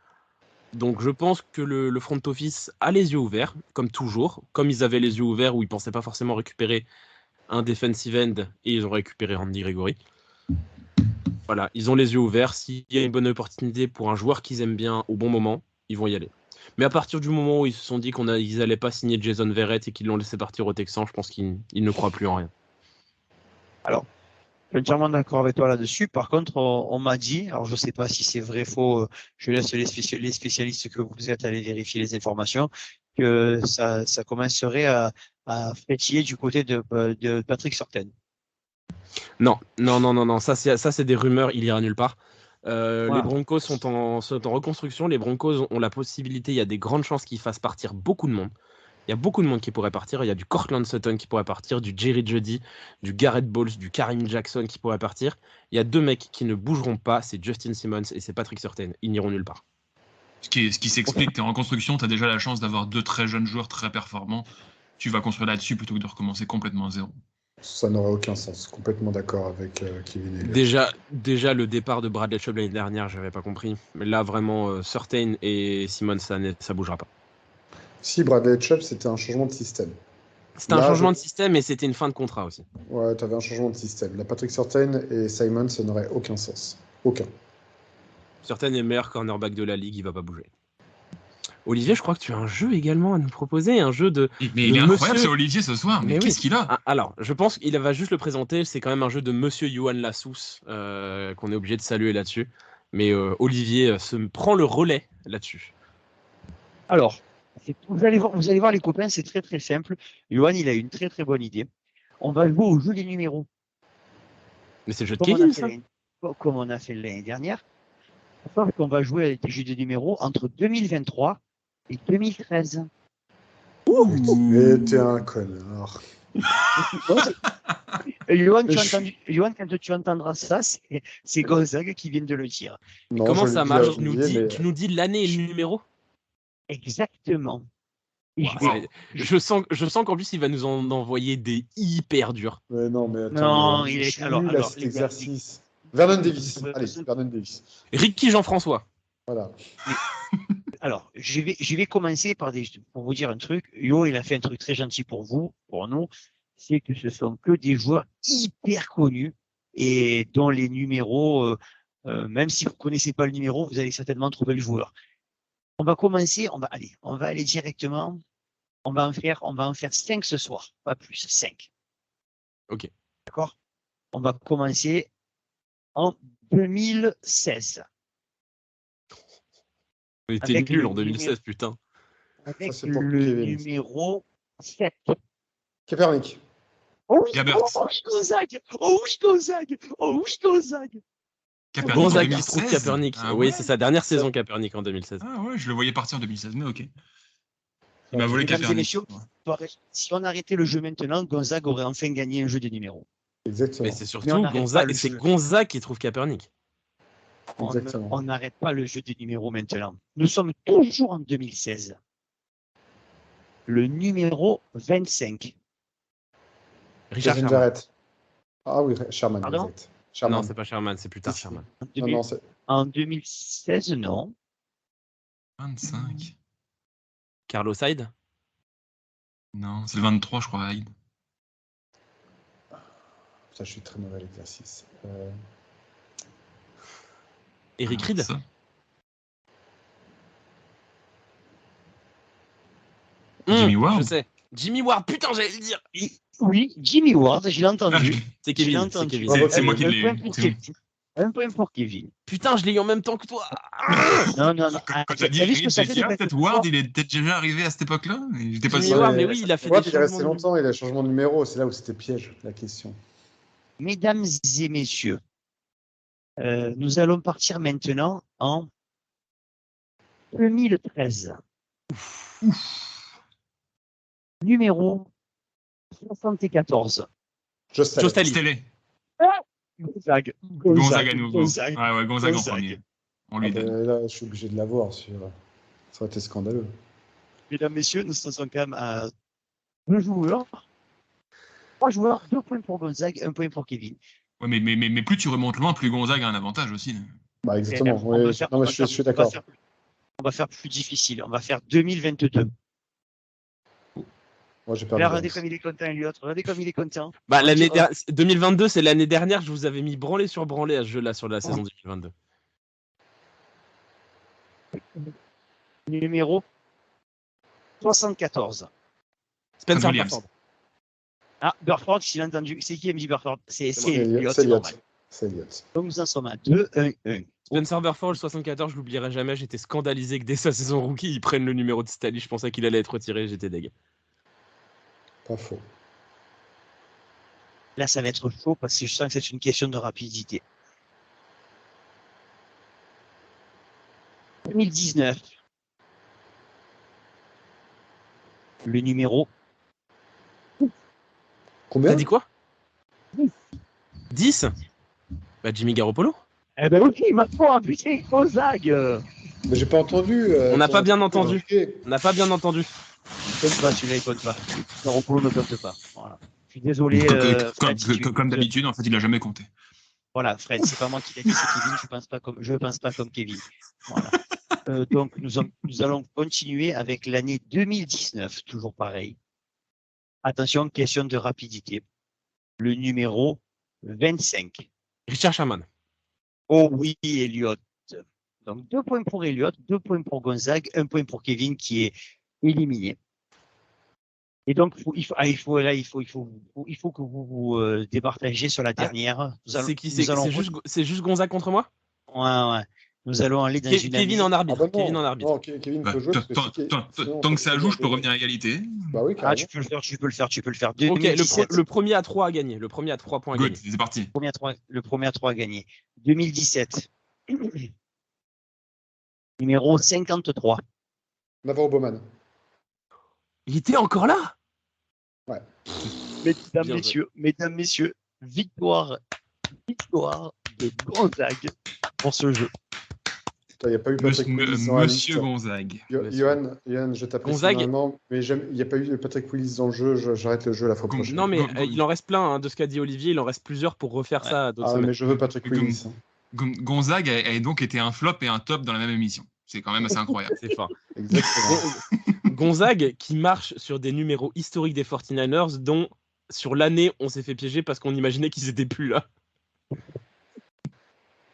Speaker 4: Donc je pense que le front office a les yeux ouverts, comme toujours. Comme ils avaient les yeux ouverts où ils ne pensaient pas forcément récupérer un defensive end et ils ont récupéré Randy Gregory. Voilà, ils ont les yeux ouverts. S'il y a une bonne opportunité pour un joueur qu'ils aiment bien au bon moment, ils vont y aller. Mais à partir du moment où ils se sont dit qu'ils n'allaient pas signer Jason Verrett et qu'ils l'ont laissé partir au Texans, je pense qu'ils ne croient plus en rien.
Speaker 7: Alors, je suis entièrement d'accord avec toi là-dessus. Par contre, on m'a dit, alors je ne sais pas si c'est vrai, faux, je laisse les spécialistes que vous êtes allés vérifier les informations, que ça commencerait à frétiller du côté de Patrick Surtain.
Speaker 4: Non, ça c'est des rumeurs, il ira nulle part. Voilà. Les Broncos sont en reconstruction. Les Broncos ont la possibilité, il y a des grandes chances qu'ils fassent partir beaucoup de monde. Il y a beaucoup de monde qui pourrait partir. Il y a du Cortland Sutton qui pourrait partir, du Jerry Jeudy, du Garrett Bowles, du Kareem Jackson qui pourrait partir. Il y a 2 mecs qui ne bougeront pas, c'est Justin Simmons et c'est Patrick Surtain. Ils n'iront nulle part.
Speaker 6: Ce qui s'explique, tu es en reconstruction, tu as déjà la chance d'avoir 2 très jeunes joueurs très performants. Tu vas construire là-dessus plutôt que de recommencer complètement à zéro.
Speaker 5: Ça n'aurait aucun sens. Complètement d'accord avec Kevin Elliott.
Speaker 4: Déjà, le départ de Bradley Chubb l'année dernière, j'avais pas compris. Mais là, vraiment, Surtain et Simmons, ça bougera pas.
Speaker 5: Si, Bradley Chubb, c'était un changement de système.
Speaker 4: C'était un changement de système, mais c'était une fin de contrat aussi.
Speaker 5: Ouais, tu avais un changement de système. La Patrick Surtain et Simmons, ça n'aurait aucun sens. Aucun.
Speaker 4: Surtain est le meilleur cornerback de la ligue, il va pas bouger. Olivier, je crois que tu as un jeu également à nous proposer, un jeu de.
Speaker 6: Mais il est incroyable,
Speaker 4: monsieur...
Speaker 6: c'est Olivier ce soir. Mais
Speaker 4: oui.
Speaker 6: qu'est-ce qu'il a?
Speaker 4: Alors, je pense qu'il va juste le présenter. C'est quand même un jeu de Monsieur Johan Lassous qu'on est obligé de saluer là-dessus. Mais Olivier se prend le relais là-dessus.
Speaker 7: Alors, vous allez voir les copains, c'est très très simple. Johan, il a une très très bonne idée. On va jouer au jeu des numéros.
Speaker 4: Mais c'est le jeu de Kevin, ça.
Speaker 7: Comme on a fait l'année dernière. Sauf qu'on va jouer avec des jeux de numéros entre 2023 et 2013.
Speaker 5: Mais t'es un connard.
Speaker 7: Johan, quand tu entendras ça, c'est Gonzague qui vient de le dire.
Speaker 5: Non,
Speaker 4: comment ça marche?
Speaker 5: mais...
Speaker 4: Tu nous dis l'année et le numéro?
Speaker 7: Exactement.
Speaker 4: Je sens qu'en plus, il va nous en envoyer des hyper durs.
Speaker 5: Mais non, mais attends.
Speaker 7: Non, il est.
Speaker 5: Alors, cet exercice. Vernon Davis. Allez, Vernon Davis.
Speaker 4: Ricky Jean-François.
Speaker 5: Voilà.
Speaker 7: Alors, je vais commencer pour vous dire un truc. Yo, il a fait un truc très gentil pour vous, pour nous. C'est que ce sont que des joueurs hyper connus et dont les numéros, même si vous connaissez pas le numéro, vous allez certainement trouver le joueur. On va commencer, on va aller directement. On va en faire 5 ce soir, pas plus, 5.
Speaker 4: Ok.
Speaker 7: D'accord? On va commencer en 2016.
Speaker 4: On était nul en 2016, putain.
Speaker 7: Avec le numéro 7.
Speaker 5: Kaepernick.
Speaker 7: Oh oui,
Speaker 6: Gabbert.
Speaker 7: oh oui, Gonzague. Oh oui, Gonzague. Oh oui, Gonzague.
Speaker 6: Kaepernick en
Speaker 4: Gonzague qui
Speaker 6: 2016.
Speaker 4: trouve Kaepernick.
Speaker 6: Ah
Speaker 4: oui,
Speaker 6: ouais.
Speaker 4: c'est sa dernière saison Kaepernick en 2016.
Speaker 6: Ah ouais, je le voyais partir en 2016, mais ok. Il m'a volé
Speaker 7: Mesdames et
Speaker 6: Kaepernick.
Speaker 7: messieurs, si on arrêtait le jeu maintenant, Gonzague aurait enfin gagné un jeu de numéros.
Speaker 5: Exactement.
Speaker 4: Mais c'est surtout Gonzague qui trouve Kaepernick.
Speaker 7: On n'arrête pas le jeu des numéros maintenant. Nous sommes toujours en 2016. Le numéro 25.
Speaker 4: Richard
Speaker 5: Kevin
Speaker 4: Sherman.
Speaker 5: Jarrett. Ah oui, Sherman.
Speaker 7: Pardon?
Speaker 5: Exact. Sherman.
Speaker 4: Non, c'est pas Sherman, c'est plus tard Sherman.
Speaker 7: En 2016, non.
Speaker 6: 25.
Speaker 4: Carlos Hyde.
Speaker 6: Non, c'est le 23, je crois, Hyde.
Speaker 5: Ça, je suis très mauvais à l'exercice.
Speaker 4: Eric Reed.
Speaker 6: Ça. Jimmy Ward.
Speaker 4: Je sais. Jimmy Ward, putain, j'allais le dire.
Speaker 7: Oui, Jimmy Ward, je l'ai entendu.
Speaker 4: C'est Kevin.
Speaker 6: C'est moi qui l'ai eu.
Speaker 7: Un point pour Kevin.
Speaker 4: Putain, je l'ai eu en même temps que toi.
Speaker 7: Non.
Speaker 6: Quand tu as dit Reed, j'ai dit, peut-être Ward, il est peut-être déjà arrivé à cette époque-là. J'étais pas
Speaker 4: Jimmy
Speaker 6: sûr.
Speaker 4: Ward, mais oui, il a fait
Speaker 5: Ward,
Speaker 4: des
Speaker 5: il est resté
Speaker 4: changements.
Speaker 5: longtemps, il a changement de numéro. C'est là où c'était piège, la question.
Speaker 7: Mesdames et messieurs, nous allons partir maintenant en 2013. Numéro 74.
Speaker 4: Jostali.
Speaker 6: Stélé.
Speaker 7: Gonzague.
Speaker 6: Gonzague à nouveau. Ouais, Gonzague en premier. On lui donne.
Speaker 5: Là, je suis obligé de l'avoir. Ça aurait été scandaleux.
Speaker 7: Mesdames, messieurs, nous sommes quand même à 2 joueurs. 3 joueurs, 2 points pour Gonzague, 1 point pour Kevin.
Speaker 6: Ouais, mais plus tu remontes loin, plus Gonzague a un avantage aussi.
Speaker 5: Bah, exactement. Je suis d'accord.
Speaker 7: On va faire plus difficile. On va faire 2022.
Speaker 5: Moi, j'ai perdu.
Speaker 7: Regardez comme il est content, Elliot. Regardez comme il est content.
Speaker 4: Bah, 2022, c'est l'année dernière. Je vous avais mis branlé sur branlé à ce jeu-là sur la saison 2022.
Speaker 7: Numéro 74.
Speaker 4: Spencer
Speaker 6: Williams.
Speaker 4: Burford.
Speaker 7: Ah, Burford, j'ai entendu. C'est qui dit Burford? C'est
Speaker 5: Elliot. C'est Elliot.
Speaker 7: Donc nous en sommes à 2-1-1.
Speaker 4: Spencer Burford, le 74, je l'oublierai jamais. J'étais scandalisé que dès sa saison rookie, ils prennent le numéro de Stali. Je pensais qu'il allait être retiré. J'étais deg.
Speaker 5: Pas faux.
Speaker 7: Là, ça va être chaud parce que je sens que c'est une question de rapidité. 2019. Le numéro.
Speaker 5: Combien?
Speaker 4: T'as dit quoi? 10. Bah, Jimmy Garoppolo.
Speaker 7: Eh ben oui, ma foi, putain, Gonzague.
Speaker 5: Mais j'ai pas entendu.
Speaker 4: On n'a pas bien entendu. On n'a pas bien entendu.
Speaker 7: Compte pas, celui-là, il compte pas. Garoppolo ne compte pas. Voilà. Je suis désolé.
Speaker 6: Comme d'habitude, en fait, il a jamais compté.
Speaker 7: Voilà, Fred, c'est pas moi qui l'ai dit, c'est Kevin. Je pense pas comme Kevin. Voilà. Donc, nous allons continuer avec l'année 2019, toujours pareil. Attention, question de rapidité. Le numéro 25.
Speaker 4: Richard Sherman.
Speaker 7: Oh oui, Elliot. Donc 2 points pour Elliott, 2 points pour Gonzague, 1 point pour Kevin qui est éliminé. Et donc il faut que vous vous départagiez sur la dernière.
Speaker 4: C'est juste Gonzague contre moi?
Speaker 7: Ouais. Nous allons aller dans une
Speaker 4: Kevin en arbitre. Kevin en arbitre.
Speaker 5: Non, Kevin peut jouer.
Speaker 6: Tant que ça joue, je peux revenir à égalité.
Speaker 5: Bah oui,
Speaker 7: tu peux le faire.
Speaker 4: 2017. Ok, le premier à 3 a gagné. Le premier à 3 points a gagné.
Speaker 6: C'est parti.
Speaker 7: Le premier à 3 a gagné. 2017. Numéro 53.
Speaker 5: Navarro Bowman.
Speaker 4: Il était encore là?
Speaker 5: Ouais.
Speaker 7: Mesdames, messieurs, victoire de Gonzague pour ce jeu.
Speaker 5: Il n'y a pas eu Patrick Willis.
Speaker 6: Monsieur Gonzague.
Speaker 5: Johan, je t'apprécie énormément, mais il n'y a pas eu Patrick Willis dans le jeu. J'arrête le jeu la fois prochaine.
Speaker 4: Non, mais il en reste plein de ce qu'a dit Olivier. Il en reste plusieurs pour refaire ça.
Speaker 5: Mais je veux Patrick Willis.
Speaker 6: Gonzague a donc été un flop et un top dans la même émission. C'est quand même assez incroyable.
Speaker 4: C'est fort.
Speaker 5: Exactement.
Speaker 4: Gonzague qui marche sur des numéros historiques des 49ers, dont sur l'année, on s'est fait piéger parce qu'on imaginait qu'ils étaient plus là.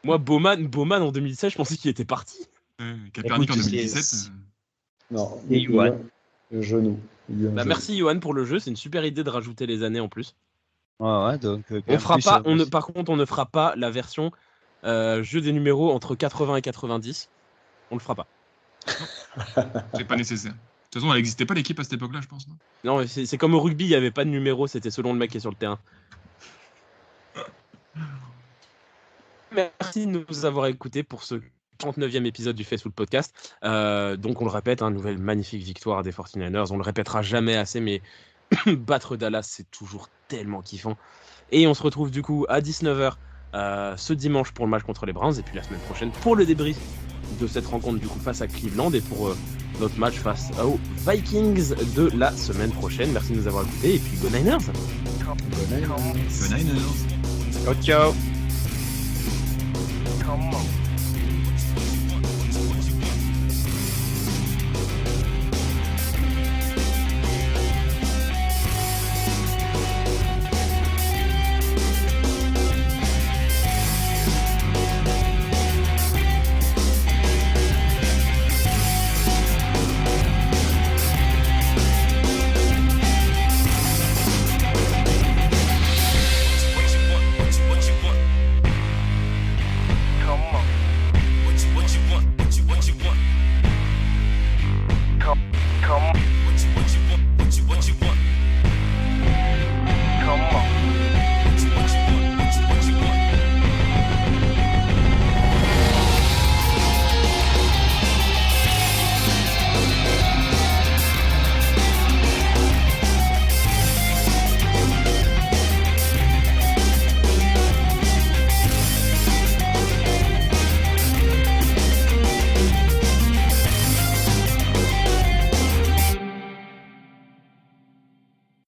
Speaker 4: Moi, Bowman en 2016, je pensais qu'il était parti.
Speaker 6: Qui a perdu en 2017.
Speaker 5: Non,
Speaker 7: et Yohan.
Speaker 5: Le genou.
Speaker 4: Merci Yohan pour le jeu, c'est une super idée de rajouter les années en plus.
Speaker 7: Ouais, donc.
Speaker 4: Par contre, on ne fera pas la version jeu des numéros entre 80 et 90. On le fera pas.
Speaker 6: C'est pas nécessaire. De toute façon, elle n'existait pas l'équipe à cette époque-là, je pense.
Speaker 4: Non, c'est comme au rugby, il n'y avait pas de numéro, c'était selon le mec qui est sur le terrain. Merci de nous avoir écoutés pour ce 39e épisode du Facebook Podcast. Donc on le répète, nouvelle magnifique victoire des 49ers. On le répétera jamais assez, mais battre Dallas, c'est toujours tellement kiffant. Et on se retrouve du coup à 19h ce dimanche pour le match contre les Browns, et puis la semaine prochaine pour le débrief de cette rencontre du coup face à Cleveland et pour notre match face aux Vikings de la semaine prochaine. Merci de nous avoir écoutés et puis go Niners.
Speaker 6: Go Niners.
Speaker 7: Ciao.
Speaker 1: Come on.